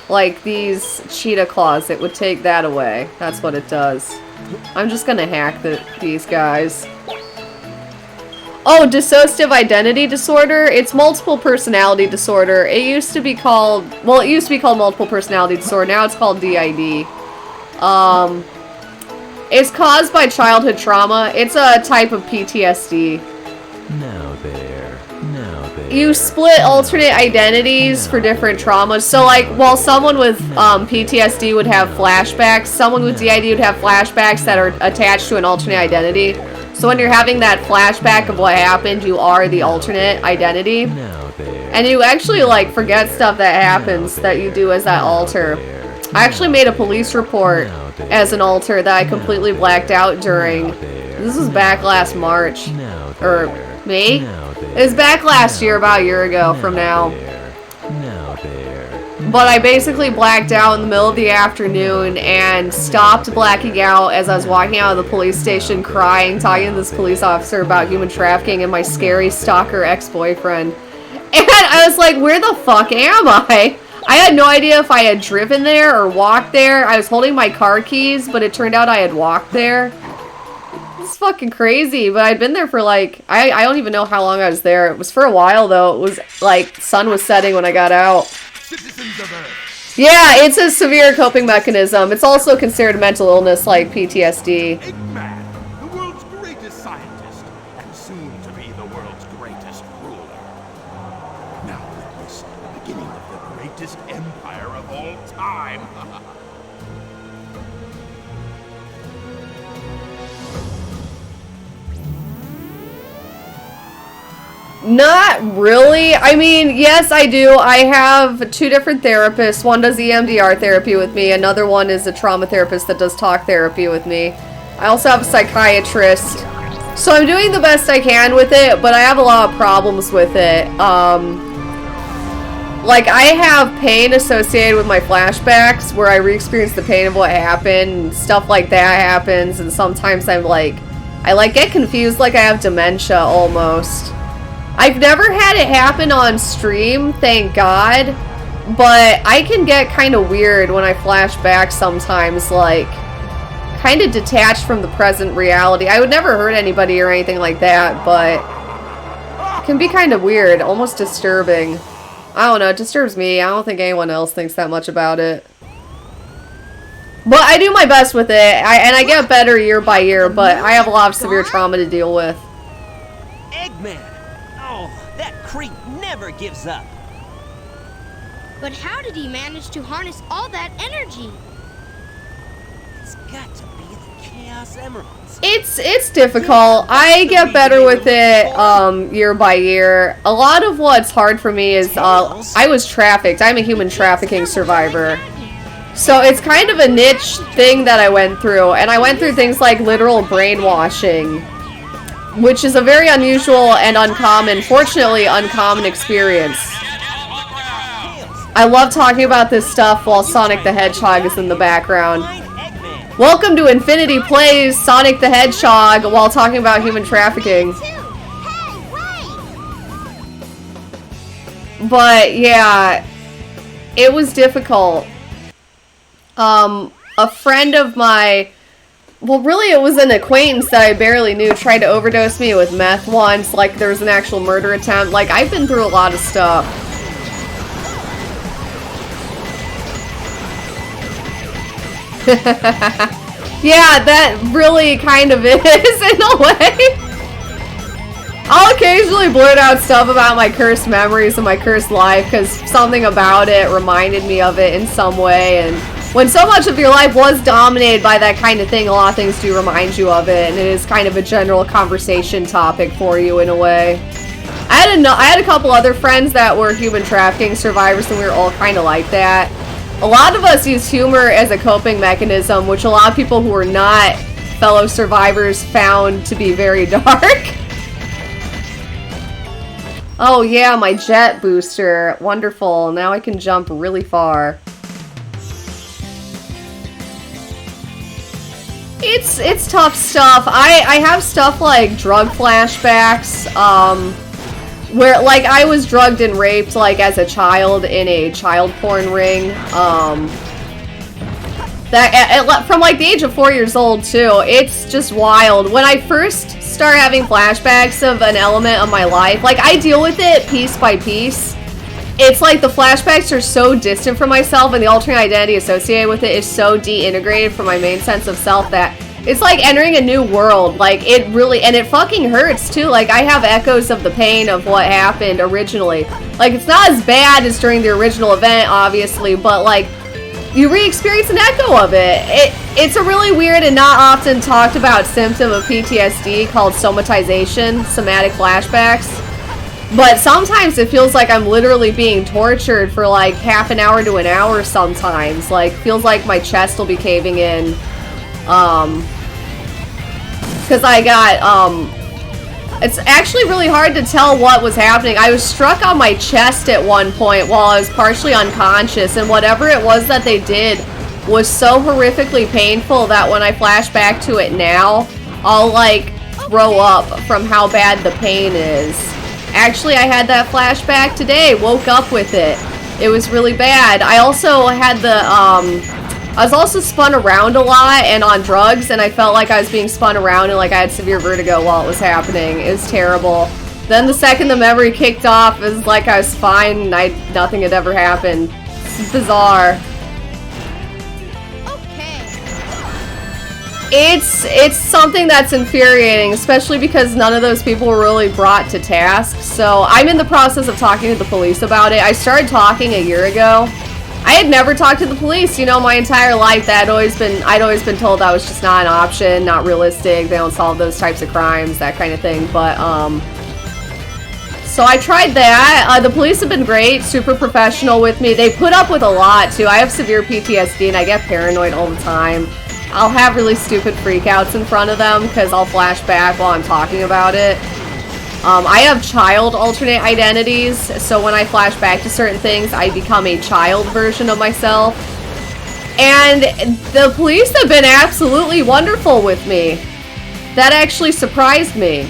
Like these cheetah claws, it would take that away. That's what it does. I'm just gonna hack these guys. Oh, dissociative identity disorder? It's multiple personality disorder. It used to be called... Well, it used to be called multiple personality disorder. Now it's called DID. It's caused by childhood trauma. It's a type of PTSD. Now there. You split alternate identities for different traumas. So, like, while someone with PTSD would have flashbacks, someone with DID would have flashbacks that are attached to an alternate identity. So when you're having that flashback of what happened, you are the alternate identity. And you actually, like, forget stuff that happens that you do as that alter. I actually made a police report as an alter that I completely blacked out during. This was back last March. Or May? It was back last year, about a year ago from now. But I basically blacked out in the middle of the afternoon and stopped blacking out as I was walking out of the police station crying, talking to this police officer about human trafficking and my scary stalker ex-boyfriend. And I was like, where the fuck am I? I had no idea if I had driven there or walked there. I was holding my car keys, but it turned out I had walked there. It's fucking crazy, but I'd been there for like, I don't even know how long I was there. It was for a while though. It was like, sun was setting when I got out. Yeah, it's a severe coping mechanism. It's also considered mental illness like PTSD. Eggman, the world's greatest scientist, and soon to be the world's greatest ruler. Now witness the beginning of the greatest empire of all time. Not really. I mean, yes, I do. I have 2 different therapists. One does EMDR therapy with me. Another one is a trauma therapist that does talk therapy with me. I also have a psychiatrist. So I'm doing the best I can with it, but I have a lot of problems with it. Like, I have pain associated with my flashbacks where I re-experience the pain of what happened, and stuff like that happens, and sometimes I'm like, I get confused like I have dementia almost. I've never had it happen on stream, thank God, but I can get kind of weird when I flash back sometimes, like, kind of detached from the present reality. I would never hurt anybody or anything like that, but it can be kind of weird, almost disturbing. I don't know, it disturbs me. I don't think anyone else thinks that much about it. But I do my best with it, and I get better year by year, but I have a lot of severe trauma to deal with. Eggman! Oh, that creep never gives up. But how did he manage to harness all that energy? It's got to be the Chaos Emeralds. It's difficult. I get better with it year by year. A lot of what's hard for me is I was trafficked. I'm a human trafficking survivor. So it's kind of a niche thing that I went through. And I went through things like literal brainwashing, which is a very unusual and uncommon, fortunately uncommon experience. I love talking about this stuff while Sonic the Hedgehog is in the background. Welcome to Infinity Plays Sonic the Hedgehog while talking about human trafficking. But yeah, it was difficult. A friend of my, well, really it was an acquaintance that I barely knew, tried to overdose me with meth once. Like, there was an actual murder attempt. Like, I've been through a lot of stuff. Yeah, that really kind of is, in a way. I'll occasionally blurt out stuff about my cursed memories of my cursed life, because something about it reminded me of it in some way, and when so much of your life was dominated by that kind of thing, a lot of things do remind you of it, and it is kind of a general conversation topic for you in a way. I had a couple other friends that were human trafficking survivors, and we were all kind of like that. A lot of us use humor as a coping mechanism, which a lot of people who are not fellow survivors found to be very dark. Oh yeah, my jet booster. Wonderful. Now I can jump really far. It's tough stuff. I have stuff like drug flashbacks, where, like, I was drugged and raped, like, as a child in a child porn ring, from, like, the age of 4 years old, too. It's just wild. When I first start having flashbacks of an element of my life, like, I deal with it piece by piece. It's like the flashbacks are so distant from myself, and the alternate identity associated with it is so de-integrated from my main sense of self that it's like entering a new world. Like, it really, and it fucking hurts too. Like, I have echoes of the pain of what happened originally. Like, it's not as bad as during the original event, obviously, but like, you re-experience an echo of it. It's a really weird and not often talked about symptom of PTSD called somatization, somatic flashbacks. But sometimes it feels like I'm literally being tortured for like half an hour to an hour sometimes. Like, feels like my chest will be caving in. Because I got, it's actually really hard to tell what was happening. I was struck on my chest at one point while I was partially unconscious, and whatever it was that they did was so horrifically painful that when I flash back to it now, I'll like throw up from how bad the pain is. Actually, I had that flashback today, woke up with it. It was really bad. I also had the, I was also spun around a lot and on drugs, and I felt like I was being spun around and like I had severe vertigo while it was happening. It was terrible. Then the second the memory kicked off, it was like I was fine and nothing had ever happened. It's bizarre. It's something that's infuriating, especially because none of those people were really brought to task. So I'm in the process of talking to the police about it. I started talking a year ago. I had never talked to the police, you know, my entire life. I'd always been told that was just not an option, not realistic. They don't solve those types of crimes, that kind of thing. But so I tried that. The police have been great, super professional with me. They put up with a lot too. I have severe PTSD and I get paranoid all the time. I'll have really stupid freakouts in front of them because I'll flash back while I'm talking about it. I have child alternate identities, so when I flash back to certain things, I become a child version of myself. And the police have been absolutely wonderful with me. That actually surprised me.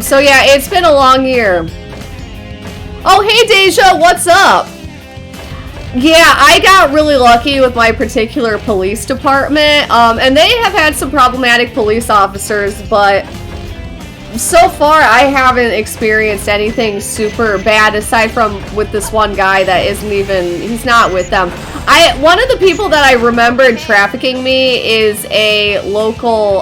So yeah, it's been a long year. Oh, hey Deja, what's up? Yeah, I got really lucky with my particular police department, and they have had some problematic police officers, but so far I haven't experienced anything super bad aside from with this one guy that isn't even, he's not with them. One of the people that I remembered trafficking me is a local,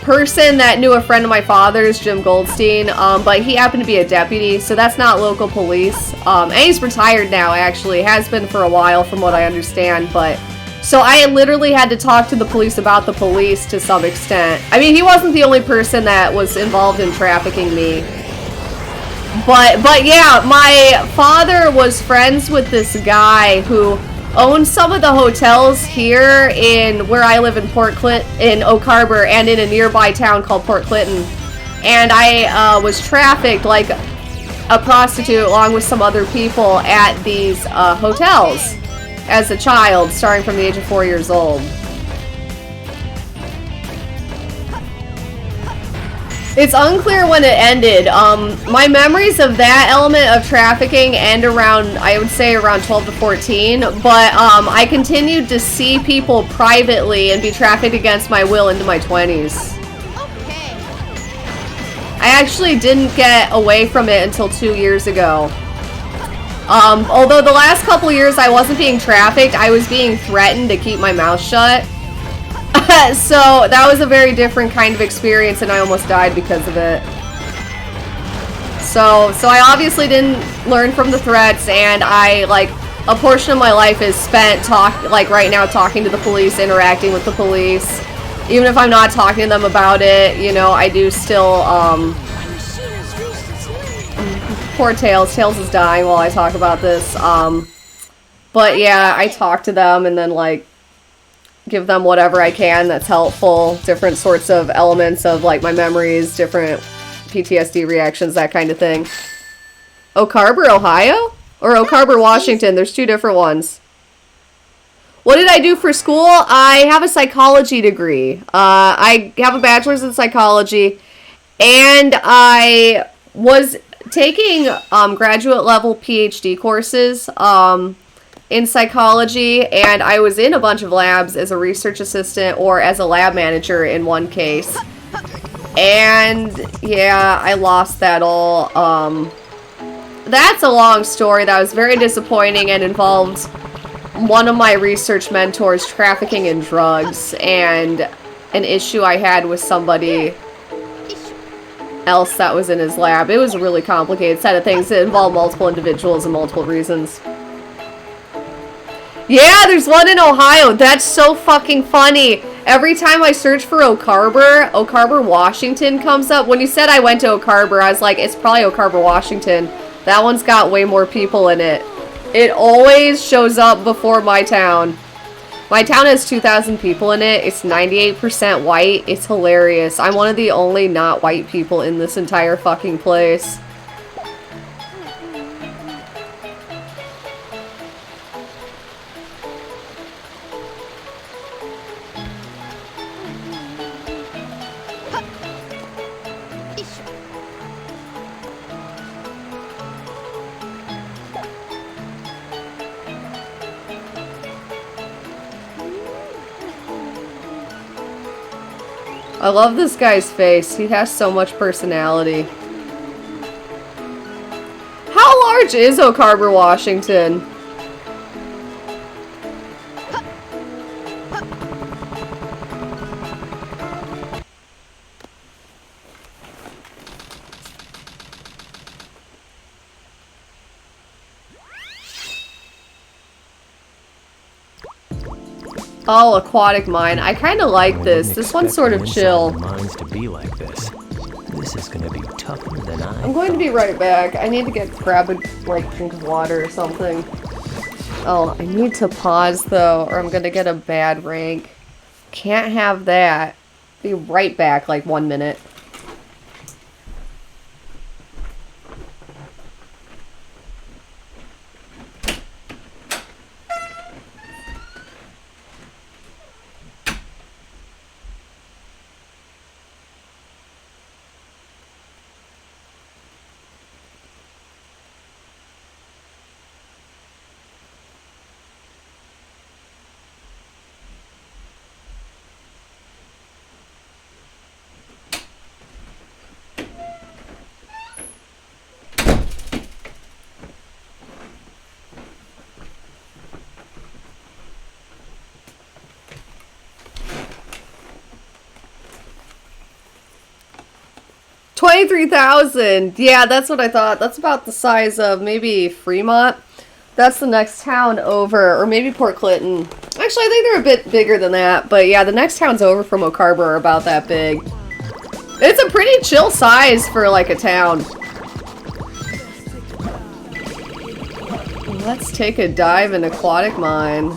person that knew a friend of my father's, Jim Goldstein, but he happened to be a deputy, so that's not local police. And he's retired now, actually. Has been for a while, from what I understand, but... So I literally had to talk to the police about the police to some extent. I mean, he wasn't the only person that was involved in trafficking me. But yeah, my father was friends with this guy who owns some of the hotels here in where I live in in Oak Harbor and in a nearby town called Port Clinton. And I was trafficked like a prostitute along with some other people at these hotels as a child, starting from the age of 4 years old. It's unclear when it ended. My memories of that element of trafficking end around, I would say around 12 to 14, but I continued to see people privately and be trafficked against my will into my 20s. I actually didn't get away from it until 2 years ago. Although the last couple years I wasn't being trafficked, I was being threatened to keep my mouth shut. So that was a very different kind of experience, and I almost died because of it. So I obviously didn't learn from the threats, and I, like, a portion of my life is spent right now talking to the police, interacting with the police. Even if I'm not talking to them about it, you know, I do still, poor Tails. Tails is dying while I talk about this. But yeah, I talk to them and then, like, give them whatever I can that's helpful, different sorts of elements of like my memories, different PTSD reactions, that kind of thing. Oak Harbor, Ohio? Or Oak Harbor, Washington? There's two different ones. What did I do for school? I have a psychology degree. I have a bachelor's in psychology, and I was taking graduate level PhD courses in psychology, and I was in a bunch of labs as a research assistant or as a lab manager in one case. And yeah, I lost that all. That's a long story that was very disappointing and involved one of my research mentors trafficking in drugs and an issue I had with somebody. else that was in his lab. It was a really complicated set of things that involved multiple individuals and multiple reasons. Yeah, there's one in Ohio. That's so fucking funny. Every time I search for Oak Harbor, Washington comes up. When you said I went to Oak Harbor, I was like, it's probably Oak Harbor, Washington. That one's got way more people in it. It always shows up before my town. My town has 2,000 people in it. It's 98% white. It's hilarious. I'm one of the only not white people in this entire fucking place. I love this guy's face. He has so much personality. How large is Oak Harbor, Washington? Oh, aquatic mine. I kind of like this. This one's sort of chill. Mines to be like this. This is going to be tougher than I'm going to be right back. I need to grab a drink of water or something. Oh, I need to pause though, or I'm gonna get a bad rank. Can't have that. Be right back, like 1 minute. $23,000. Yeah, that's what I thought. That's about the size of maybe Fremont. That's the next town over, or maybe Port Clinton. Actually, I think they're a bit bigger than that. But yeah, the next towns over from Oak Harbor are about that big. It's a pretty chill size for like a town. Let's take a dive in aquatic mine.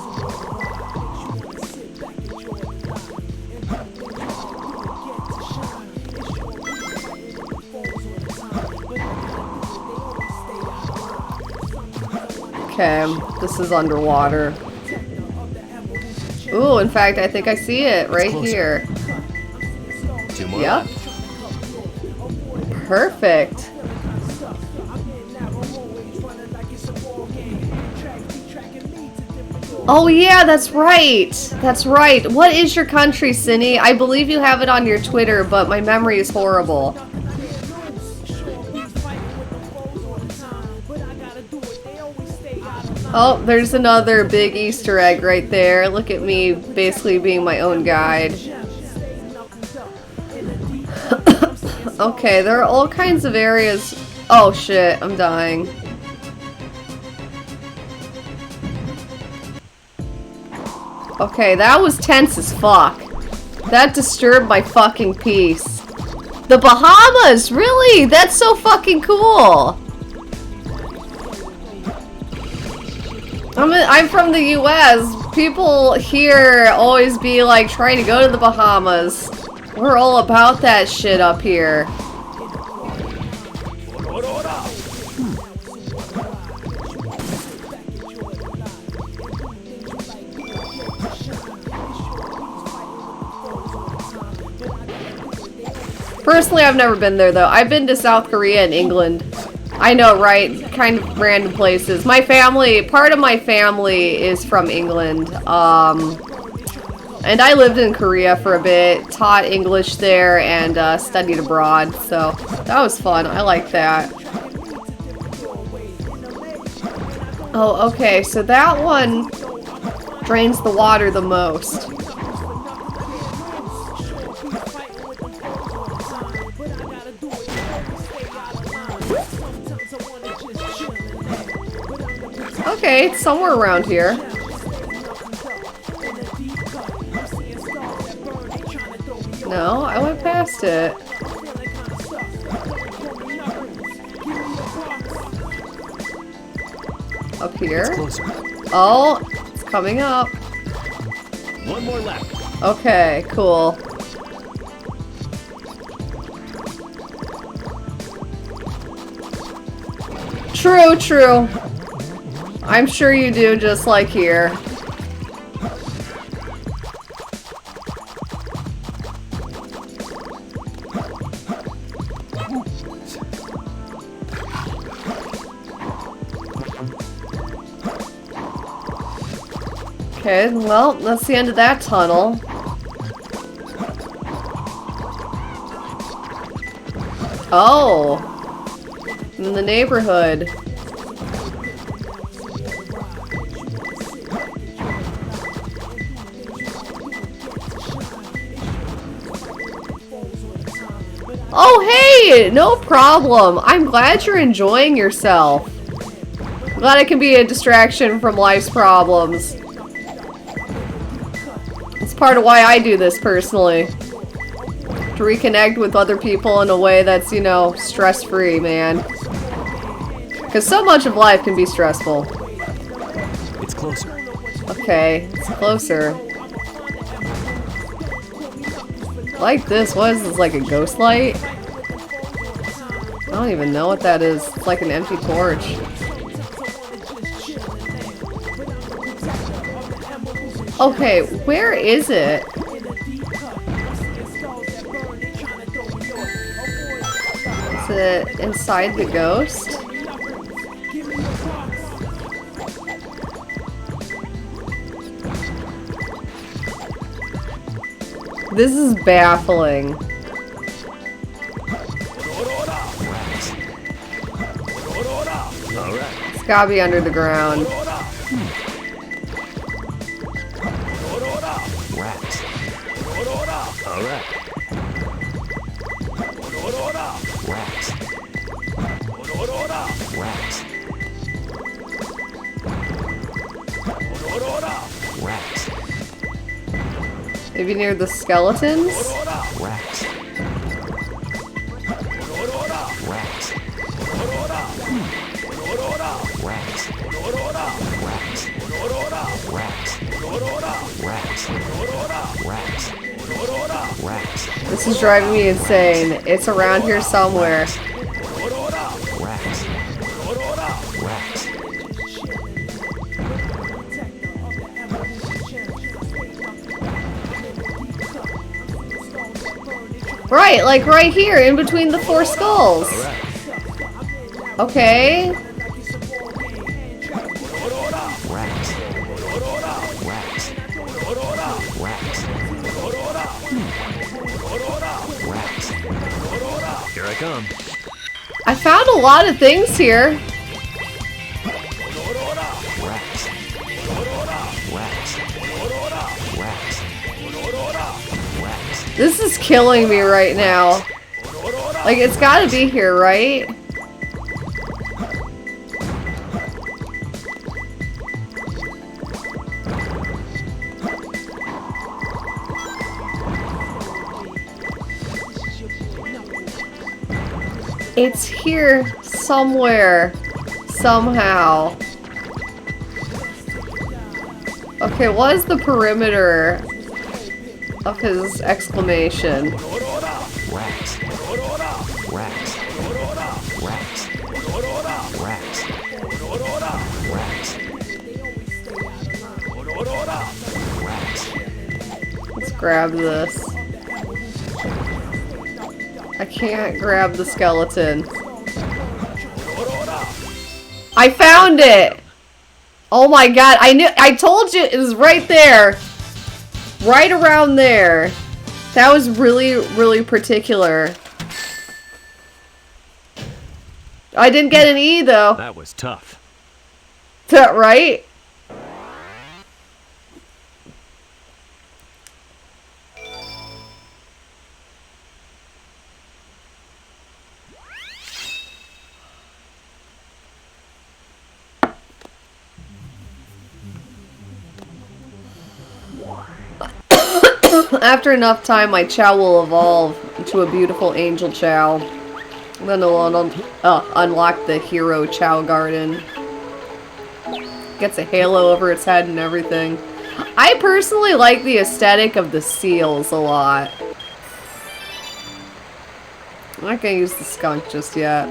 Okay, this is underwater. Ooh, in fact, I think I see it right here. Yep. Perfect. Oh yeah, that's right. That's right. What is your country, Cindy? I believe you have it on your Twitter, but my memory is horrible. Oh, there's another big Easter egg right there. Look at me basically being my own guide. Okay, there are all kinds of areas. Oh shit, I'm dying. Okay, that was tense as fuck. That disturbed my fucking peace. The Bahamas! Really? That's so fucking cool! I'm from the US. People here always be like trying to go to the Bahamas. We're all about that shit up here. Personally, I've never been there though. I've been to South Korea and England. I know, right? Kind of random places. My family, part of my family is from England. And I lived in Korea for a bit, taught English there, and studied abroad. So that was fun. I like that. Oh, okay. So that one drains the water the most. Okay, it's somewhere around here. No, I went past it. Up here? Oh, it's coming up. One more left. Okay, cool. True, true. I'm sure you do, just like here. Okay, well, that's the end of that tunnel. Oh! In the neighborhood. Oh, hey! No problem. I'm glad you're enjoying yourself. I'm glad it can be a distraction from life's problems. It's part of why I do this personally. To reconnect with other people in a way that's, you know, stress-free, man. Because so much of life can be stressful. It's closer. Okay, it's closer. Like this, what is this, like a ghost light? I don't even know what that is. It's like an empty torch. Okay, where is it? Is it inside the ghost? This is baffling. It's gotta be under the ground. Maybe near the skeletons? This is driving me insane. It's around here somewhere. Right, like right here, in between the four skulls. Okay. Here I come. I found a lot of things here. This is killing me right now. Like, it's gotta be here, right? It's here somewhere, somehow. Okay, what is the perimeter of his exclamation? Let's grab this. I can't grab the skeleton. I found it! Oh my god, I told you it was right there. Right around there. That was really, really particular. I didn't get an E though. That was tough. Right? After enough time, my Chow will evolve into a beautiful angel Chow. Then it'll unlock the hero Chow Garden. Gets a halo over its head and everything. I personally like the aesthetic of the seals a lot. I'm not gonna use the skunk just yet.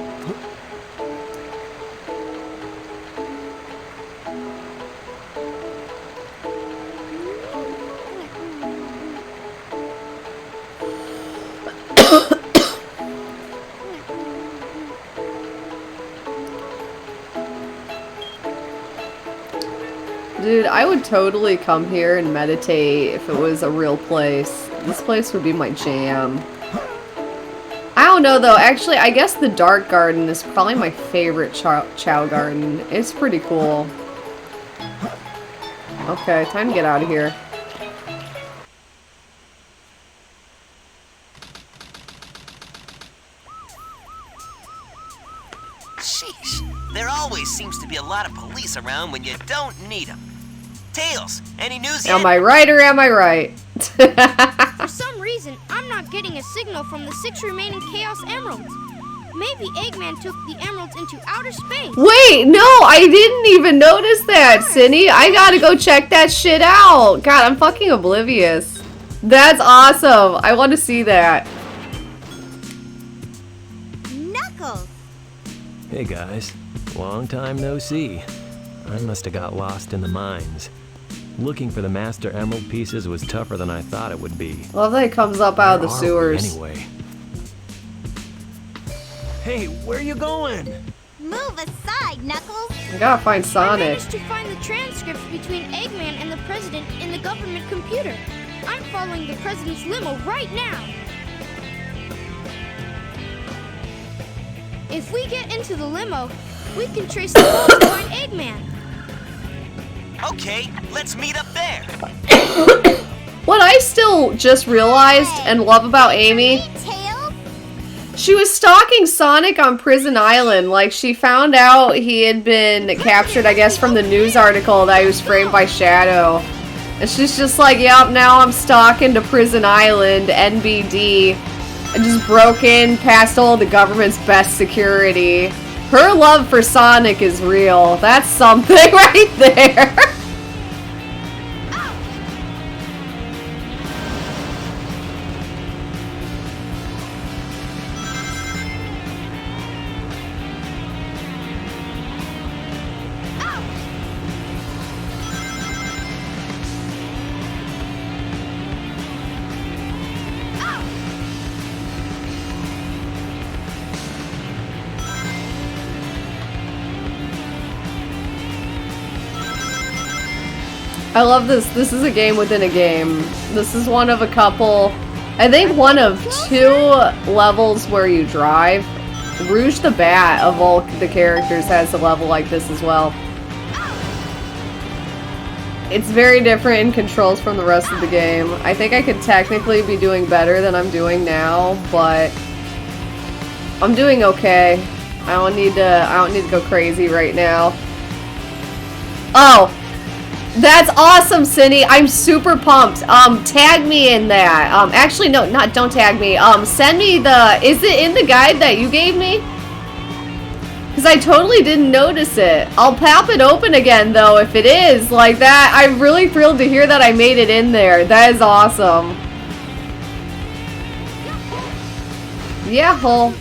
Dude, I would totally come here and meditate if it was a real place. This place would be my jam. I don't know though, actually I guess the Dark Garden is probably my favorite Chow Garden. It's pretty cool. Okay, time to get out of here. Sheesh, there always seems to be a lot of police around when you don't need them. Tails, any news yet? Am I right or am I right? For some reason, I'm not getting a signal from the 6 remaining Chaos Emeralds. Maybe Eggman took the emeralds into outer space. Wait, no, I didn't even notice that, Cindy. I gotta go check that shit out. God, I'm fucking oblivious. That's awesome. I want to see that. Knuckles! Hey guys, long time no see. I must have got lost in the mines. Looking for the Master Emerald pieces was tougher than I thought it would be. Love that it comes up out of the Where are we sewers. anyway? Hey, where you going? Move aside, Knuckles! I gotta find I Sonic. managed to find the transcripts between Eggman and the President in the government computer. I'm following the President's limo right now. If we get into the limo, we can trace the road to find Eggman. Okay, let's meet up there. What I still just realized and love about Amy, Tails? she was stalking Sonic on Prison Island. Like, she found out he had been captured, I guess, from the news article that he was framed by Shadow. And she's just like, yep, now I'm stalking to Prison Island, NBD. I just broke in past all the government's best security. Her love for Sonic is real. That's something right there. I love this. This is a game within a game. This is one of a couple, I think one of 2 levels where you drive. Rouge the Bat, of all the characters, has a level like this as well. It's very different in controls from the rest of the game. I think I could technically be doing better than I'm doing now, but I'm doing okay. I don't need to go crazy right now. Oh! That's awesome, Cindy. I'm super pumped. Tag me in that. Actually, no, don't tag me. Send me the, is it in the guide that you gave me? Because I totally didn't notice it. I'll pop it open again, though, if it is like that. I'm really thrilled to hear that I made it in there. That is awesome. Yeah-ho.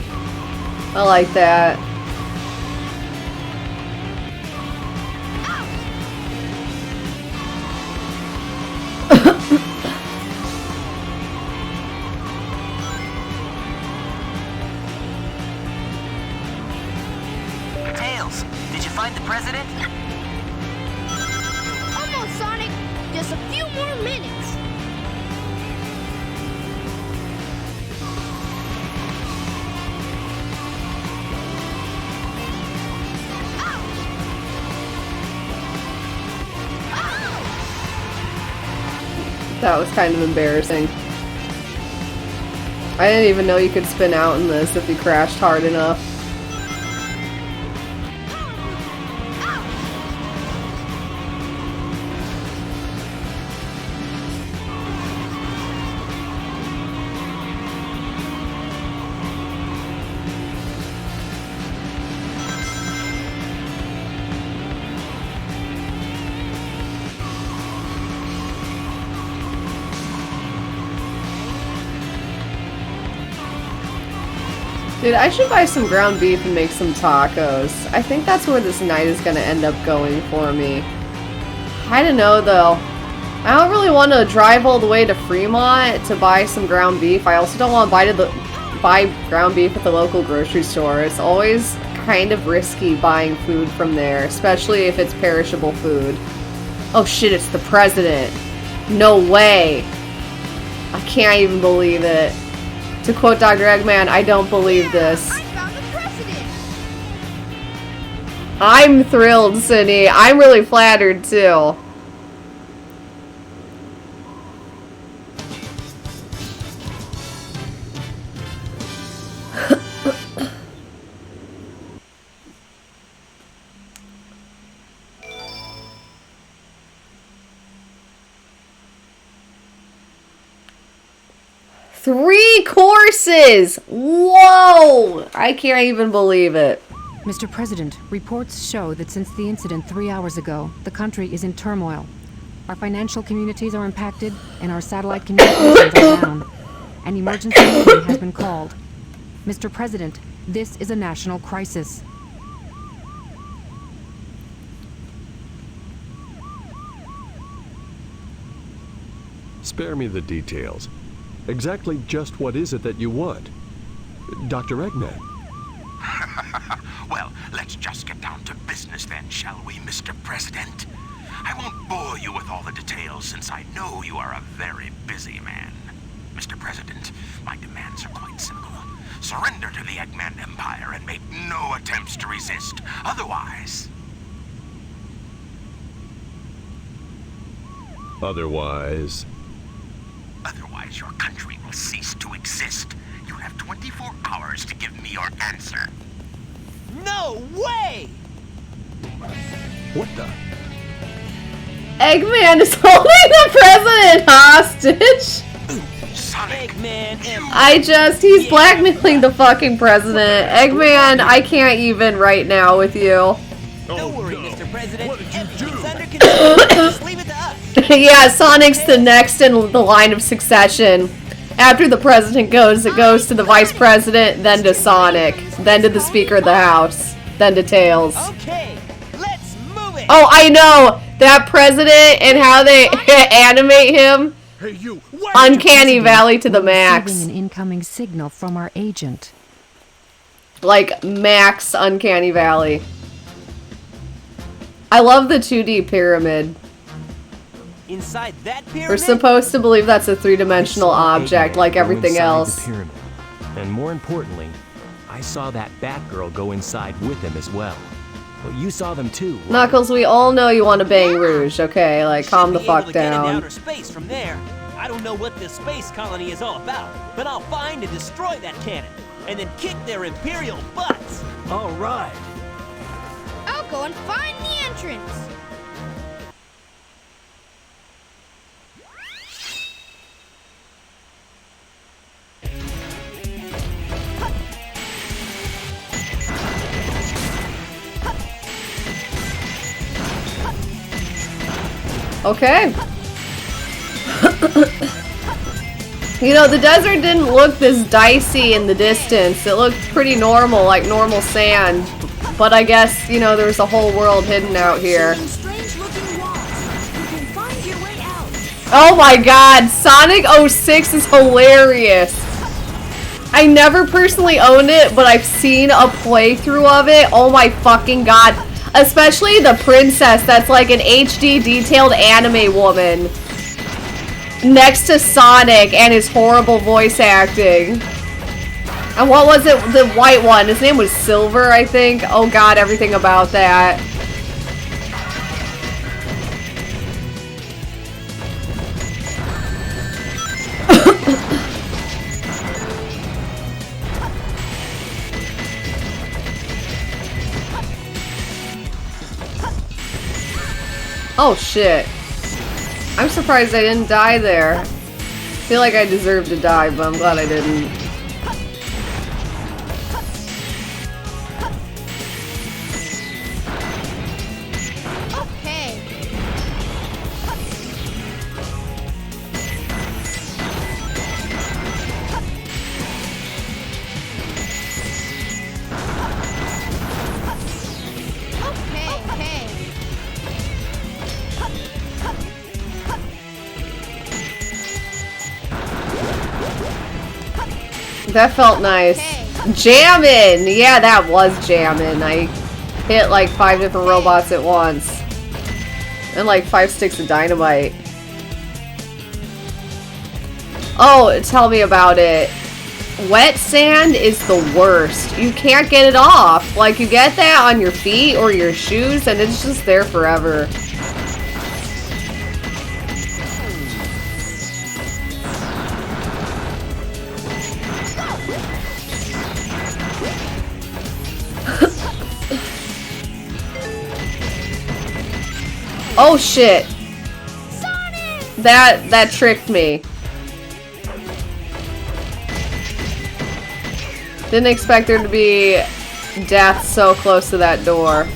I like that. Tails, did you find the President? Almost, Sonic. Just a few more minutes. That was kind of embarrassing. I didn't even know you could spin out in this if you crashed hard enough. Dude, I should buy some ground beef and make some tacos. I think that's where this night is gonna end up going for me. I don't know though. I don't really want to drive all the way to Fremont to buy some ground beef. I also don't want to buy ground beef at the local grocery store. It's always kind of risky buying food from there, especially if it's perishable food. Oh shit, it's the president. No way. I can't even believe it. To quote Dr. Eggman, I don't believe this. I found the president! I'm thrilled, Cindy. I'm really flattered, too. Three courses! Whoa! I can't even believe it. Mr. President, reports show that since the incident 3 hours ago, the country is in turmoil. Our financial communities are impacted, and our satellite communications are down. An emergency meeting has been called. Mr. President, this is a national crisis. Spare me the details. Exactly just what is it that you want? Dr. Eggman. Well, let's just get down to business then, shall we, Mr. President? I won't bore you with all the details since I know you are a very busy man. Mr. President, my demands are quite simple. Surrender to the Eggman Empire and make no attempts to resist. Otherwise... Otherwise, your country will cease to exist. You have 24 hours to give me your answer. No way! What the? Eggman is holding the president hostage! Eggman, he's blackmailing the fucking president. Eggman, I can't even right now with you. Don't worry, Mr. President. Everything's under control. Just leave it to us. Yeah, Sonic's the next in the line of succession. After the president goes, it goes to the vice president, then to Sonic, then to the Speaker of the House, then to Tails. Okay, let's move it. Oh, I know! That president and how they animate him. Hey, you. Uncanny Valley to the max. Receiving an incoming signal from our agent. Like, max Uncanny Valley. I love the 2D pyramid. Inside that pyramid? We're supposed to believe that's a three-dimensional object, like everything else. The pyramid. And more importantly, I saw that Batgirl go inside with him as well. Well, you saw them too, right? Knuckles, we all know you want to bang Rouge, okay? Like, calm the fuck Get down. into outer space from there. I don't know what this space colony is all about, but I'll find and destroy that cannon, and then kick their Imperial butts. All right. I'll go and find the entrance. Okay. You know, the desert didn't look this dicey in the distance. It looked pretty normal, like normal sand. But I guess, you know, there's a whole world hidden out here. Oh my god, Sonic 06 is hilarious. I never personally owned it, but I've seen a playthrough of it. Oh my fucking god. Especially the princess that's like an HD detailed anime woman. Next to Sonic and his horrible voice acting. And what was it? The white one. His name was Silver, I think. Oh god, everything about that. Oh shit. I'm surprised I didn't die there. I feel like I deserved to die, but I'm glad I didn't. Okay. That felt nice. Jammin'! Yeah, that was jammin'. I hit like 5 different robots at once. And like 5 sticks of dynamite. Oh, tell me about it. Wet sand is the worst. You can't get it off. Like, you get that on your feet or your shoes and it's just there forever. Oh shit. That tricked me. Didn't expect there to be death so close to that door.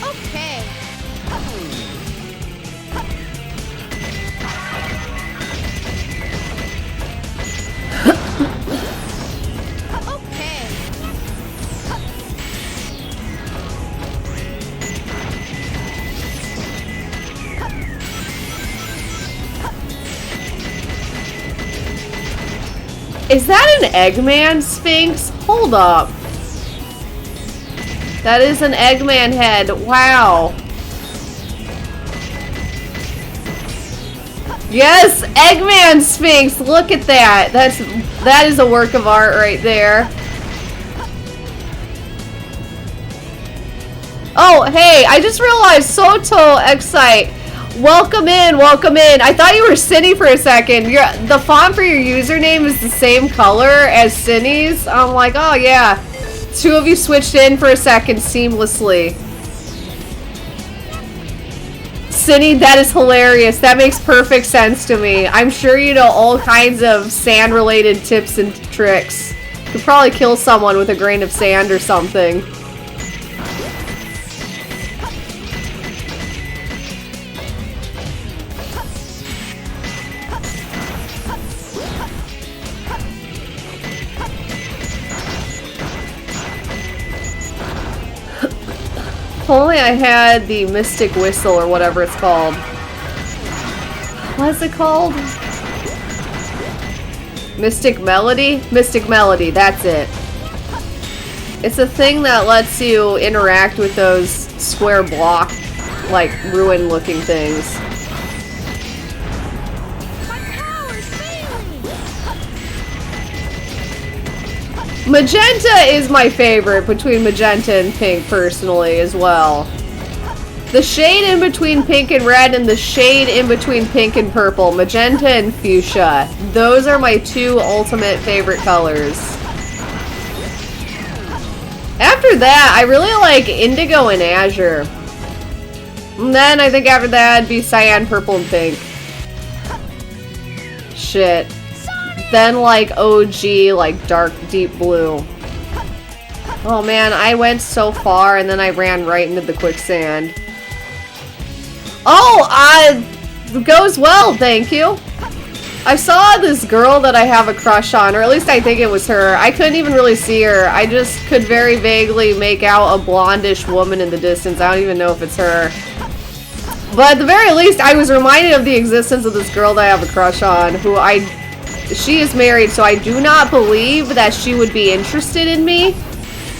Okay. Is that an Eggman Sphinx? Hold up. That is an Eggman head. Wow. Yes, Eggman Sphinx. Look at that. That is a work of art right there. Oh, hey, I just realized Soto Excite. Welcome in, welcome in. I thought you were Cindy for a second. The font for your username is the same color as Cindy's. I'm like, oh yeah. 2 of you switched in for a second seamlessly. Cindy, that is hilarious. That makes perfect sense to me. I'm sure you know all kinds of sand-related tips and tricks. You could probably kill someone with a grain of sand or something. If only I had the Mystic Whistle or whatever it's called. What is it called? Mystic Melody? Mystic Melody, that's it. It's a thing that lets you interact with those square block, like, ruin-looking things. Magenta is my favorite between magenta and pink, personally, as well. The shade in between pink and red and the shade in between pink and purple, magenta and fuchsia. Those are my 2 ultimate favorite colors. After that, I really like indigo and azure. And then I think after that, it'd be cyan, purple, and pink. Shit. Then like OG, like dark deep blue. Oh man, I went so far and then I ran right into the quicksand. Oh, goes well, thank you. I saw this girl that I have a crush on, or at least I think it was her. I couldn't even really see her. I just could very vaguely make out a blondish woman in the distance. I don't even know if it's her. But at the very least, I was reminded of the existence of this girl that I have a crush on, who she is married, so I do not believe that she would be interested in me.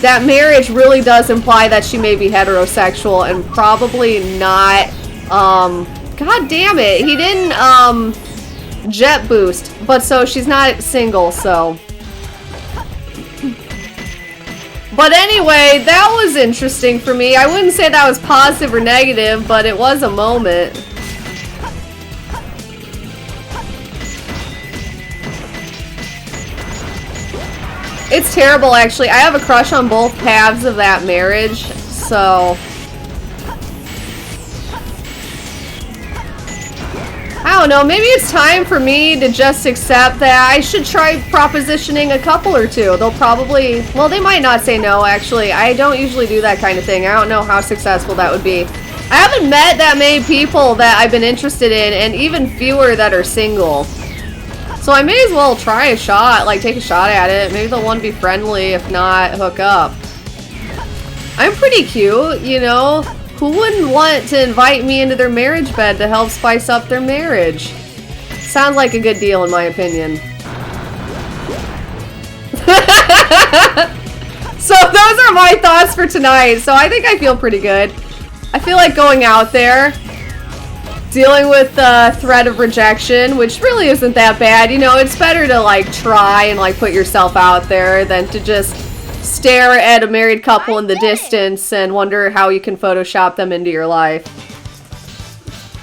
That marriage really does imply that she may be heterosexual and probably not, god damn it, he didn't, jet boost, but so she's not single, so. But anyway, that was interesting for me. I wouldn't say that was positive or negative, but it was a moment. It's terrible, actually. I have a crush on both halves of that marriage, so. I don't know, maybe it's time for me to just accept that I should try propositioning a couple or two. They'll probably, well, they might not say no, actually. I don't usually do that kind of thing. I don't know how successful that would be. I haven't met that many people that I've been interested in, and even fewer that are single. So I may as well try a shot, like take a shot at it. Maybe they'll want to be friendly, if not, hook up. I'm pretty cute, you know? Who wouldn't want to invite me into their marriage bed to help spice up their marriage? Sounds like a good deal in my opinion. So those are my thoughts for tonight. So I think I feel pretty good. I feel like going out there, dealing with the threat of rejection, which really isn't that bad. You know, it's better to like try and like put yourself out there than to just stare at a married couple in the distance and wonder how you can Photoshop them into your life.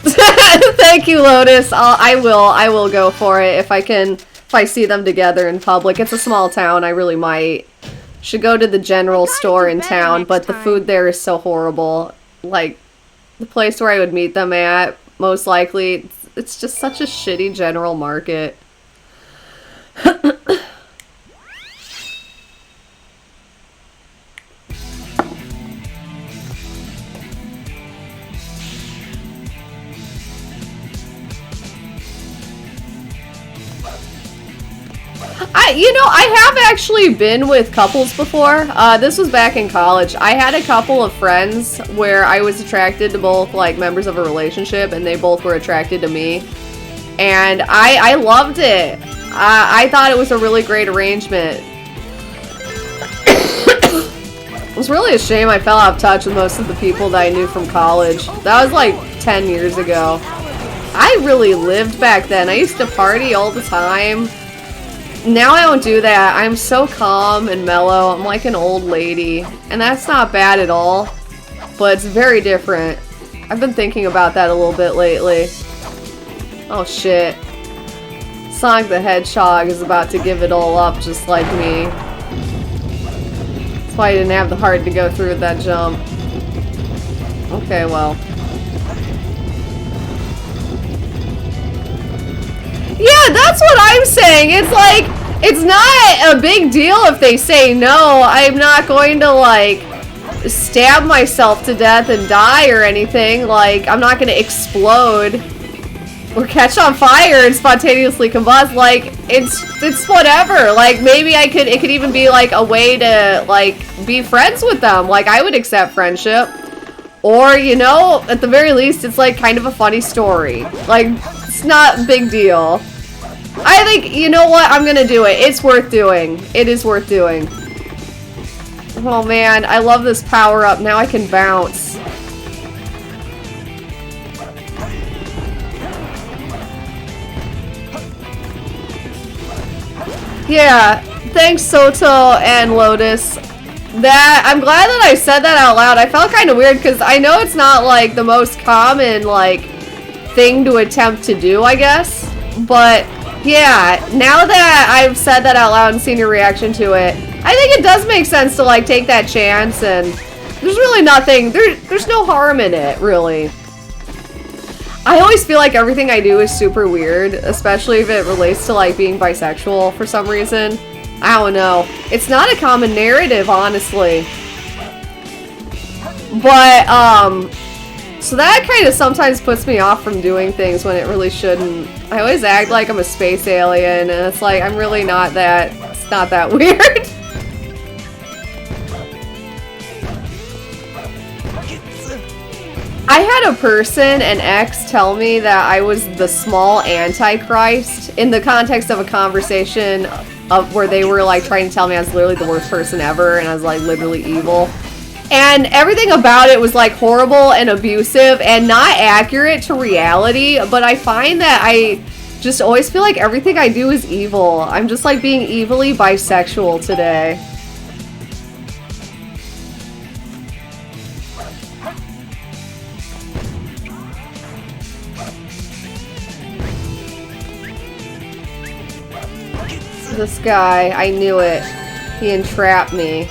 Thank you, Lotus. I will go for it if I can. If I see them together in public. It's a small town. I really might. Should go to the general store in town, but the food there is so horrible. Like, the place where I would meet them at, most likely, it's just such a shitty general market. I have actually been with couples before. This was back in college. I had a couple of friends where I was attracted to both, like, members of a relationship, and they both were attracted to me. And I loved it. I thought it was a really great arrangement. It was really a shame I fell out of touch with most of the people that I knew from college. That was like 10 years ago. I really lived back then. I used to party all the time. Now I don't do that. I'm so calm and mellow. I'm like an old lady. And that's not bad at all. But it's very different. I've been thinking about that a little bit lately. Oh shit. Sonic the Hedgehog is about to give it all up just like me. That's why I didn't have the heart to go through with that jump. Okay, well. Yeah, that's what I'm saying. It's like, it's not a big deal if they say no. I'm not going to, like, stab myself to death and die or anything. Like, I'm not going to explode or catch on fire and spontaneously combust. Like, it's whatever. Like, maybe it could even be, like, a way to, like, be friends with them. Like, I would accept friendship. Or, you know, at the very least, it's, like, kind of a funny story. Like, it's not a big deal. I think, you know what? I'm gonna do it. It's worth doing. It is worth doing. Oh man, I love this power-up. Now I can bounce. Yeah, thanks Soto and Lotus. I'm glad that I said that out loud. I felt kind of weird because I know it's not like the most common like thing to attempt to do, I guess. But yeah, now that I've said that out loud and seen your reaction to it, I think it does make sense to like take that chance, and there's really nothing, there's no harm in it, really. I always feel like everything I do is super weird, especially if it relates to like being bisexual for some reason. I don't know. It's not a common narrative, honestly. But, so that kind of sometimes puts me off from doing things when it really shouldn't. I always act like I'm a space alien, and it's like, I'm really not that. It's not that weird. I had a person, an ex, tell me that I was the small antichrist in the context of a conversation of where they were like trying to tell me I was literally the worst person ever and I was like literally evil. And everything about it was like horrible and abusive and not accurate to reality, but I find that I just always feel like everything I do is evil. I'm just like being evilly bisexual today. This guy, I knew it. He entrapped me.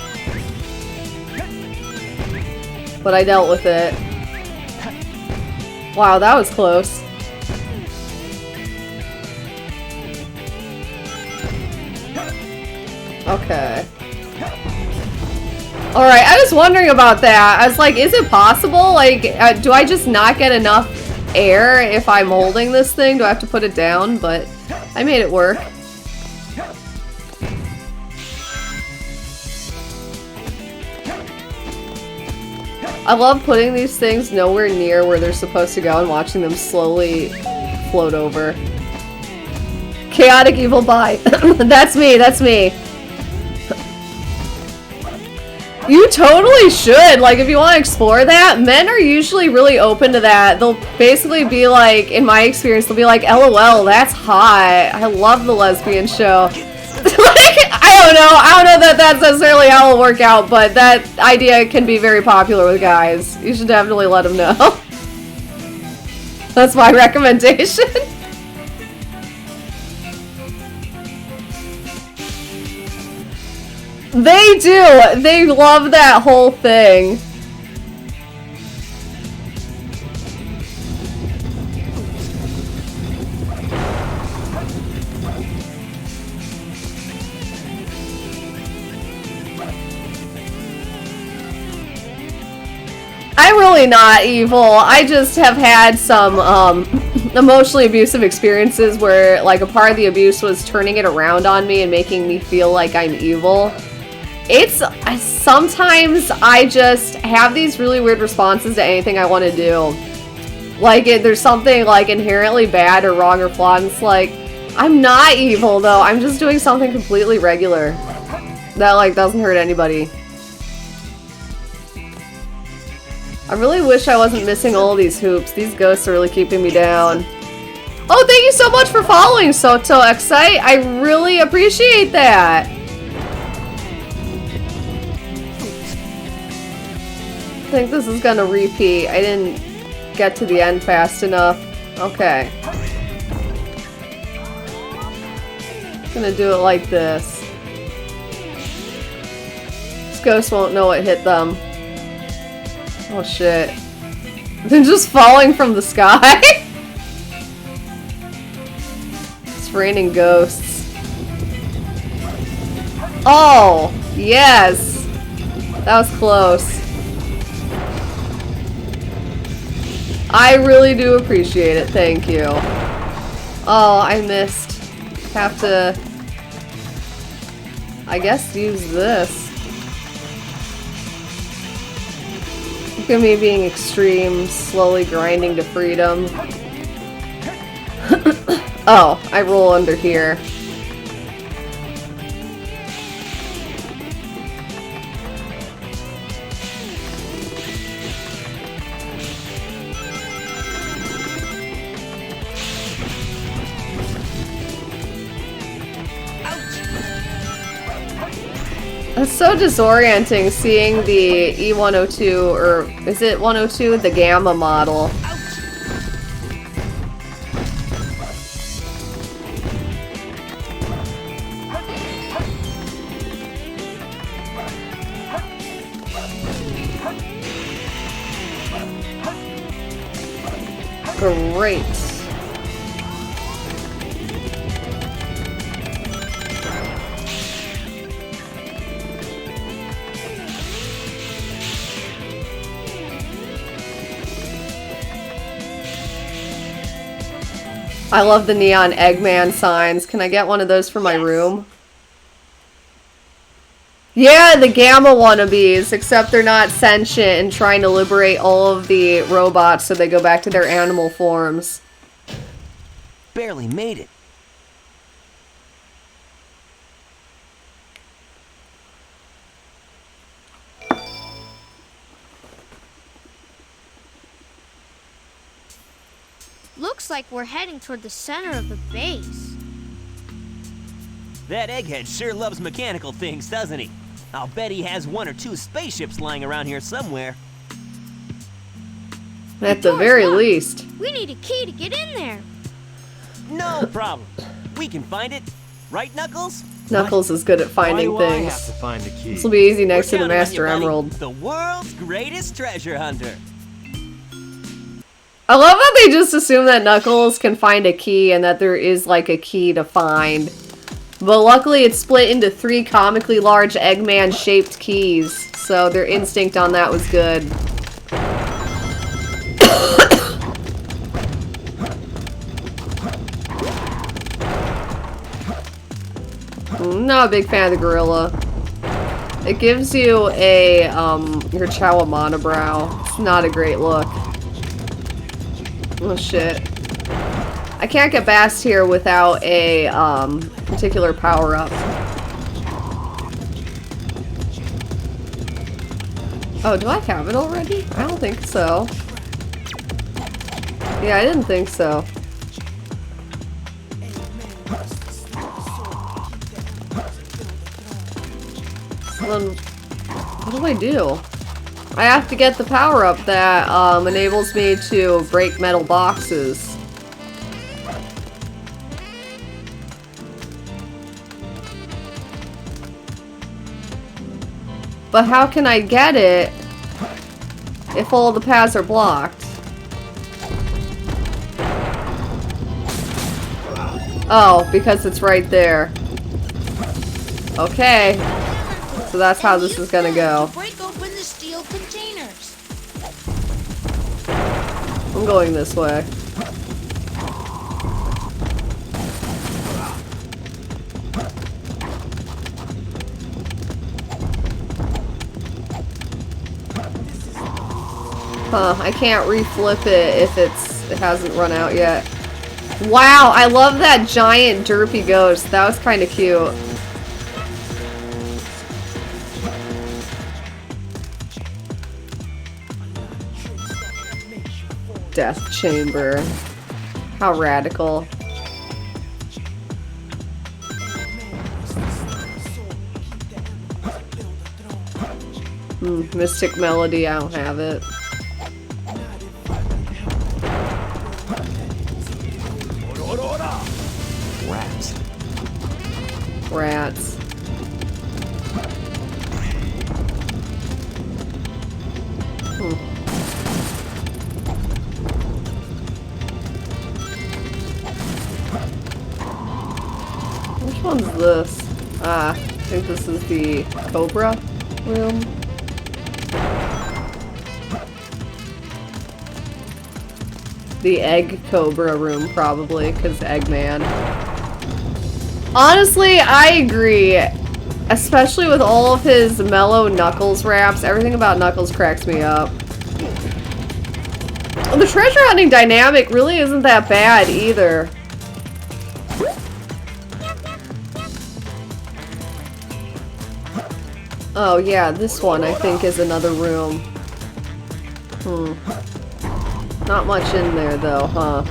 But I dealt with it. Wow, that was close. Okay. Alright, I was wondering about that. I was like, is it possible? Like, do I just not get enough air if I'm holding this thing? Do I have to put it down? But I made it work. I love putting these things nowhere near where they're supposed to go and watching them slowly float over. Chaotic evil bi. That's me, that's me. You totally should. Like, if you want to explore that, men are usually really open to that. They'll basically be like, in my experience, they'll be like, LOL, that's hot. I love the lesbian show. Like, I don't know that that's necessarily how it'll work out, but that idea can be very popular with guys. You should definitely let them know. That's my recommendation. They do! They love that whole thing. I'm really not evil. I just have had some emotionally abusive experiences where like a part of the abuse was turning it around on me and making me feel like I'm evil. Sometimes I just have these really weird responses to anything I want to do. Like there's something like inherently bad or wrong or flawed, and it's like, I'm not evil though, I'm just doing something completely regular that like doesn't hurt anybody. I really wish I wasn't missing all these hoops. These ghosts are really keeping me down. Oh, thank you so much for following, Soto Excite. I really appreciate that. I think this is gonna repeat. I didn't get to the end fast enough. Okay. Gonna do it like this. This ghost won't know what hit them. Oh shit. They're just falling from the sky? It's raining ghosts. Oh, yes. That was close. I really do appreciate it, thank you. Oh, I missed. Have to, I guess, use this. Look at me being extreme, slowly grinding to freedom. Oh, I roll under here. It's so disorienting seeing the E102, or is it 102? The Gamma model. Great. I love the neon Eggman signs. Can I get one of those for my room? Yeah, the Gamma wannabes, except they're not sentient and trying to liberate all of the robots so they go back to their animal forms. Barely made it. Looks like we're heading toward the center of the base. That egghead sure loves mechanical things, doesn't he? I'll bet he has 1 or 2 spaceships lying around here somewhere. At the very least. We need a key to get in there. No problem. We can find it. Right, Knuckles? Knuckles is good at finding Why do I things. have to find a key? This will be easy next to the We're counting on Master you, buddy. Emerald. The world's greatest treasure hunter. I love how they just assume that Knuckles can find a key and that there is like a key to find. But luckily it's split into 3 comically large Eggman-shaped keys, so their instinct on that was good. I'm not a big fan of the gorilla. It gives you a, your Chowa monobrow. It's not a great look. Oh shit. I can't get past here without a particular power-up. Oh, do I have it already? I don't think so. Yeah, I didn't think so. Then what do I do? I have to get the power-up that enables me to break metal boxes. But how can I get it if all the paths are blocked? Oh, because it's right there. Okay. So that's how this is gonna go. Break open the steel containers. I'm going this way. Huh, I can't reflip it if it hasn't run out yet. Wow, I love that giant derpy ghost. That was kind of cute. Death chamber. How radical. Mystic melody, I don't have it. Rats. Rats. Which one's this? Ah, I think this is the Cobra room. The Egg Cobra room, probably, because Eggman. Honestly, I agree. Especially with all of his mellow Knuckles raps. Everything about Knuckles cracks me up. The treasure hunting dynamic really isn't that bad either. Oh yeah, this one I think is another room. Not much in there though, huh?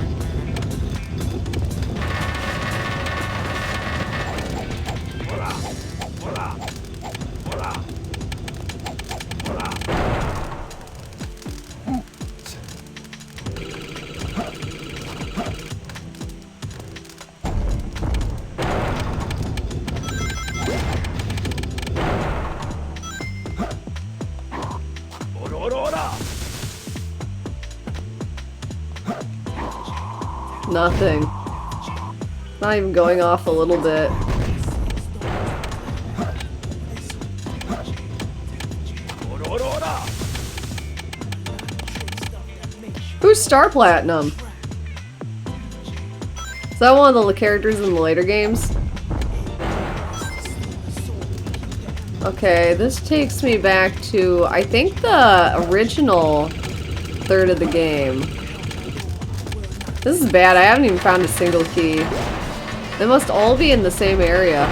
Nothing. Not even going off a little bit. Who's Star Platinum? Is that one of the characters in the later games? Okay, this takes me back to, I think, the original third of the game. This is bad. I haven't even found a single key. They must all be in the same area.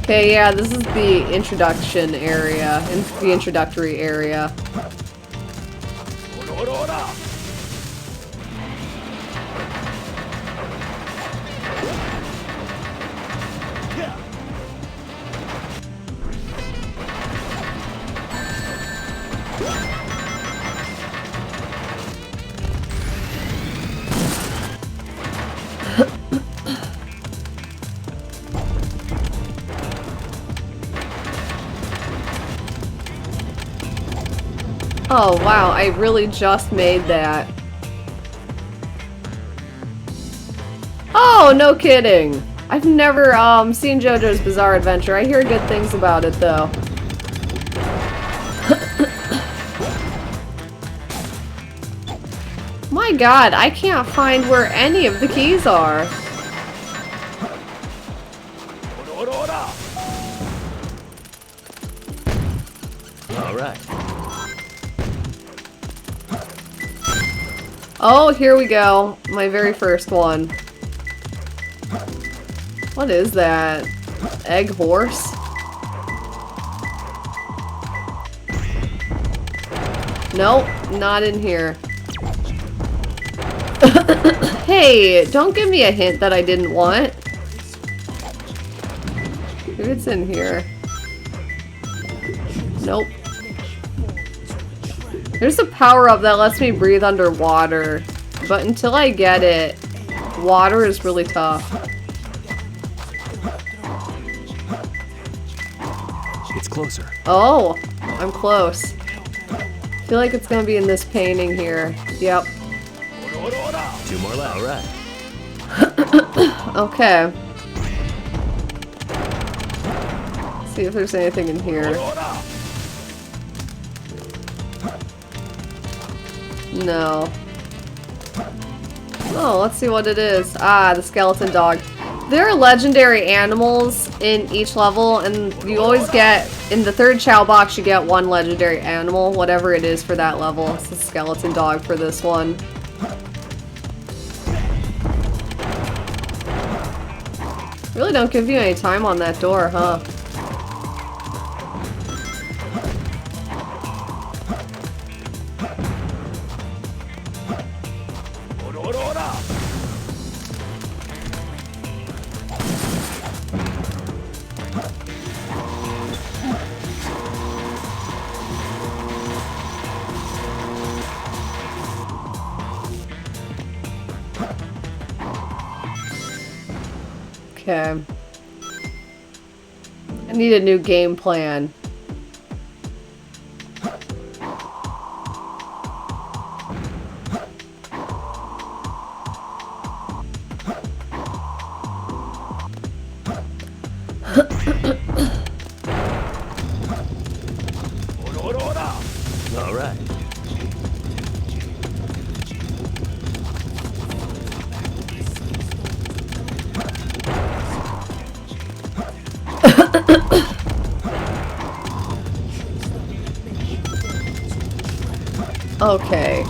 Okay, yeah, this is the introduction area, the introductory area. Oh wow, I really just made that. Oh, no kidding. I've never seen JoJo's Bizarre Adventure. I hear good things about it though. My god, I can't find where any of the keys are. All right. Oh, here we go. My very first one. What is that? Egg horse? Nope, not in here. Hey, don't give me a hint that I didn't want. Maybe it's in here. Nope. There's a power-up that lets me breathe underwater, but until I get it, water is really tough. It's closer. Oh, I'm close. I feel like it's gonna be in this painting here. Yep. 2 more left. All right. Okay. See if there's anything in here. No. Oh, let's see what it is. Ah, the skeleton dog. There are legendary animals in each level, and you always get, in the 3rd Chow box, you get 1 legendary animal, whatever it is for that level. It's the skeleton dog for this one. Really don't give you any time on that door, huh? Okay. I need a new game plan. All right. Okay.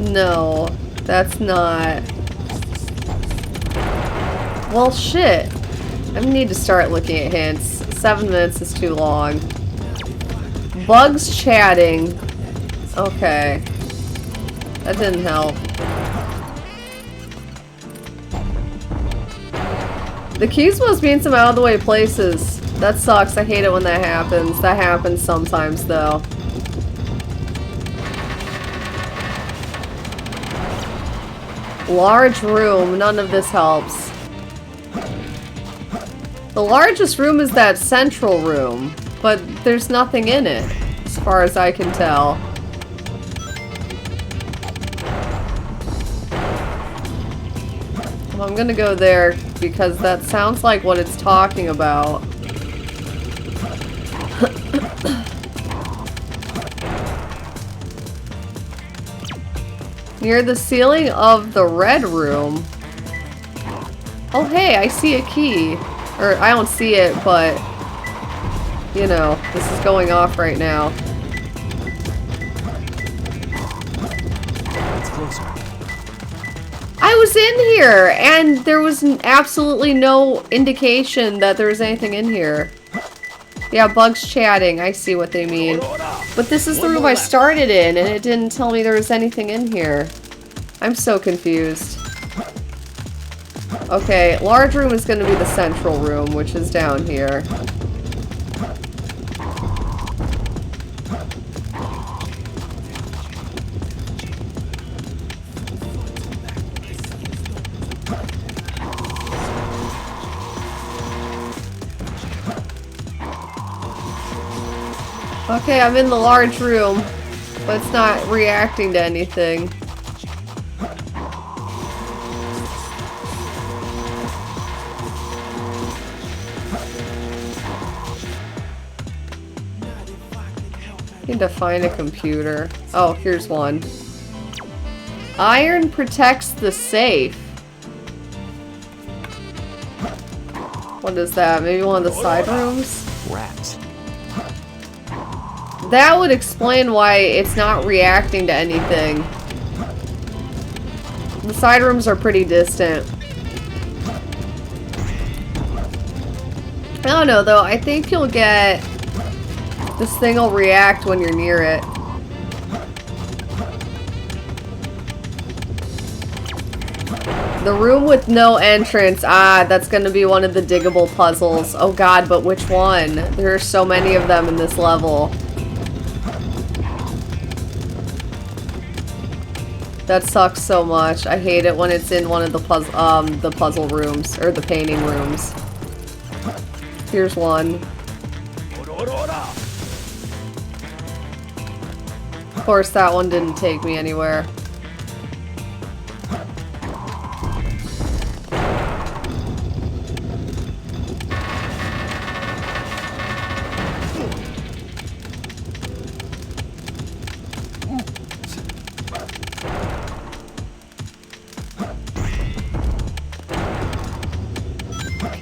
No, that's not. Well, shit. I need to start looking at hints. 7 minutes is too long. Bugs chatting. Okay. That didn't help. The keys must be in some out-of-the-way places. That sucks. I hate it when that happens. That happens sometimes, though. Large room. None of this helps. The largest room is that central room, but there's nothing in it, as far as I can tell. Well, I'm gonna go there because that sounds like what it's talking about. Near the ceiling of the red room. Oh hey, I see a key. Or, I don't see it, but, you know, this is going off right now. It's closer. I was in here, and there was absolutely no indication that there was anything in here. Yeah, bugs chatting, I see what they mean. But this is the room I started in, and it didn't tell me there was anything in here. I'm so confused. Okay, large room is going to be the central room, which is down here. Okay, I'm in the large room, but it's not reacting to anything. Need to find a computer. Oh, here's one. Iron protects the safe. What is that? Maybe one of the side rooms? Rats. That would explain why it's not reacting to anything. The side rooms are pretty distant. I don't know though, I think you'll get... This thing will react when you're near it. The room with no entrance. Ah, that's gonna be one of the diggable puzzles. Oh god, but which one? There are so many of them in this level. That sucks so much. I hate it when it's in one of the puzzle rooms, or the painting rooms. Here's one. Of course, that one didn't take me anywhere.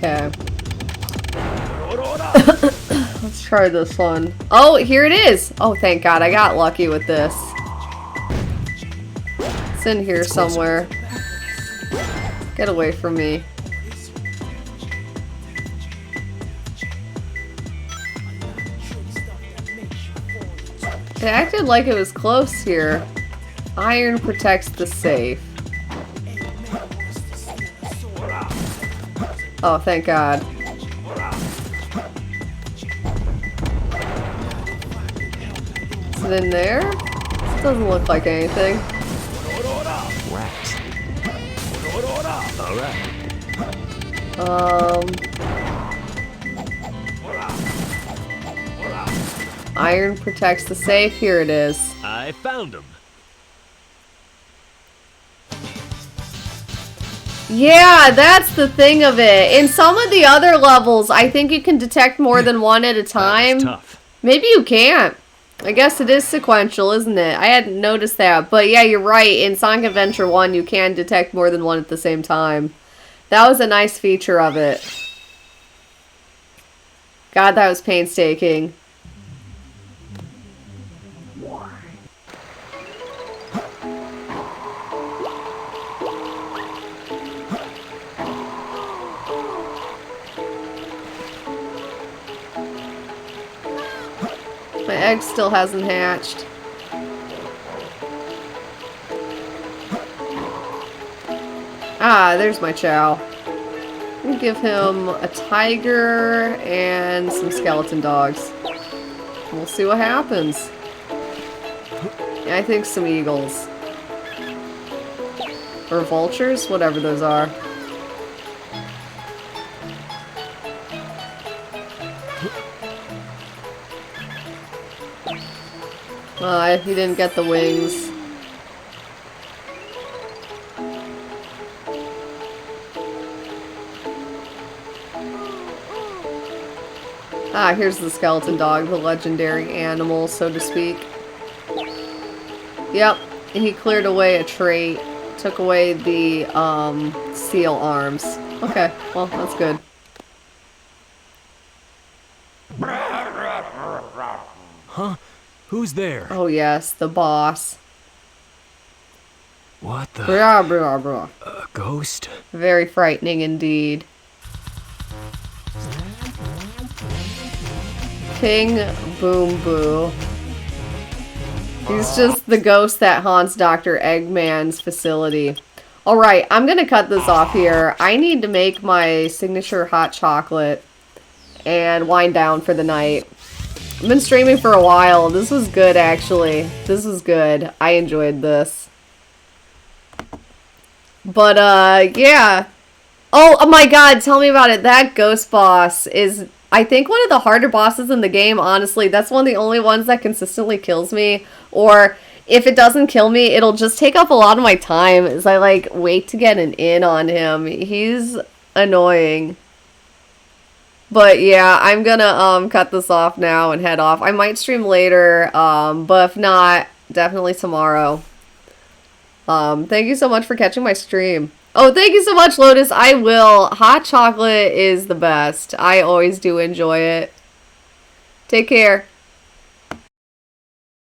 Okay. Let's try this one. Oh, here it is! Oh, thank God, I got lucky with this. It's in here somewhere. Get away from me. It acted like it was close here. Iron protects the safe. Oh, thank God. Is it in there? This doesn't look like anything. Rats. Alright. Iron protects the safe. Here it is. I found him. Yeah, that's the thing of it. In some of the other levels, I think you can detect more than one at a time. That's tough. Maybe you can't. I guess it is sequential, isn't it? I hadn't noticed that. But yeah, you're right. In Sonic Adventure 1, you can detect more than one at the same time. That was a nice feature of it. God, that was painstaking. My egg still hasn't hatched. Ah, there's my Chow. We'll give him a tiger and some skeleton dogs. We'll see what happens. Yeah, I think some eagles. Or vultures, whatever those are. He didn't get the wings. Ah, here's the skeleton dog, the legendary animal, so to speak. Yep, he cleared away a trait, took away the seal arms. Okay, well, that's good. Huh? Who's there? Oh yes, the boss. What the? Blah, blah, blah. A ghost? Very frightening indeed. King Boom Boo. He's just the ghost that haunts Dr. Eggman's facility. Alright, I'm gonna cut this off here. I need to make my signature hot chocolate and wind down for the night. I've been streaming for a while. This was good, actually. This was good. I enjoyed this. But, yeah. Oh my god, tell me about it. That ghost boss is, I think, one of the harder bosses in the game, honestly. That's one of the only ones that consistently kills me. Or, if it doesn't kill me, it'll just take up a lot of my time as I, like, wait to get an in on him. He's annoying. But yeah, I'm gonna cut this off now and head off. I might stream later, but if not, definitely tomorrow. Thank you so much for catching my stream. Oh, thank you so much, Lotus. I will. Hot chocolate is the best. I always do enjoy it. Take care.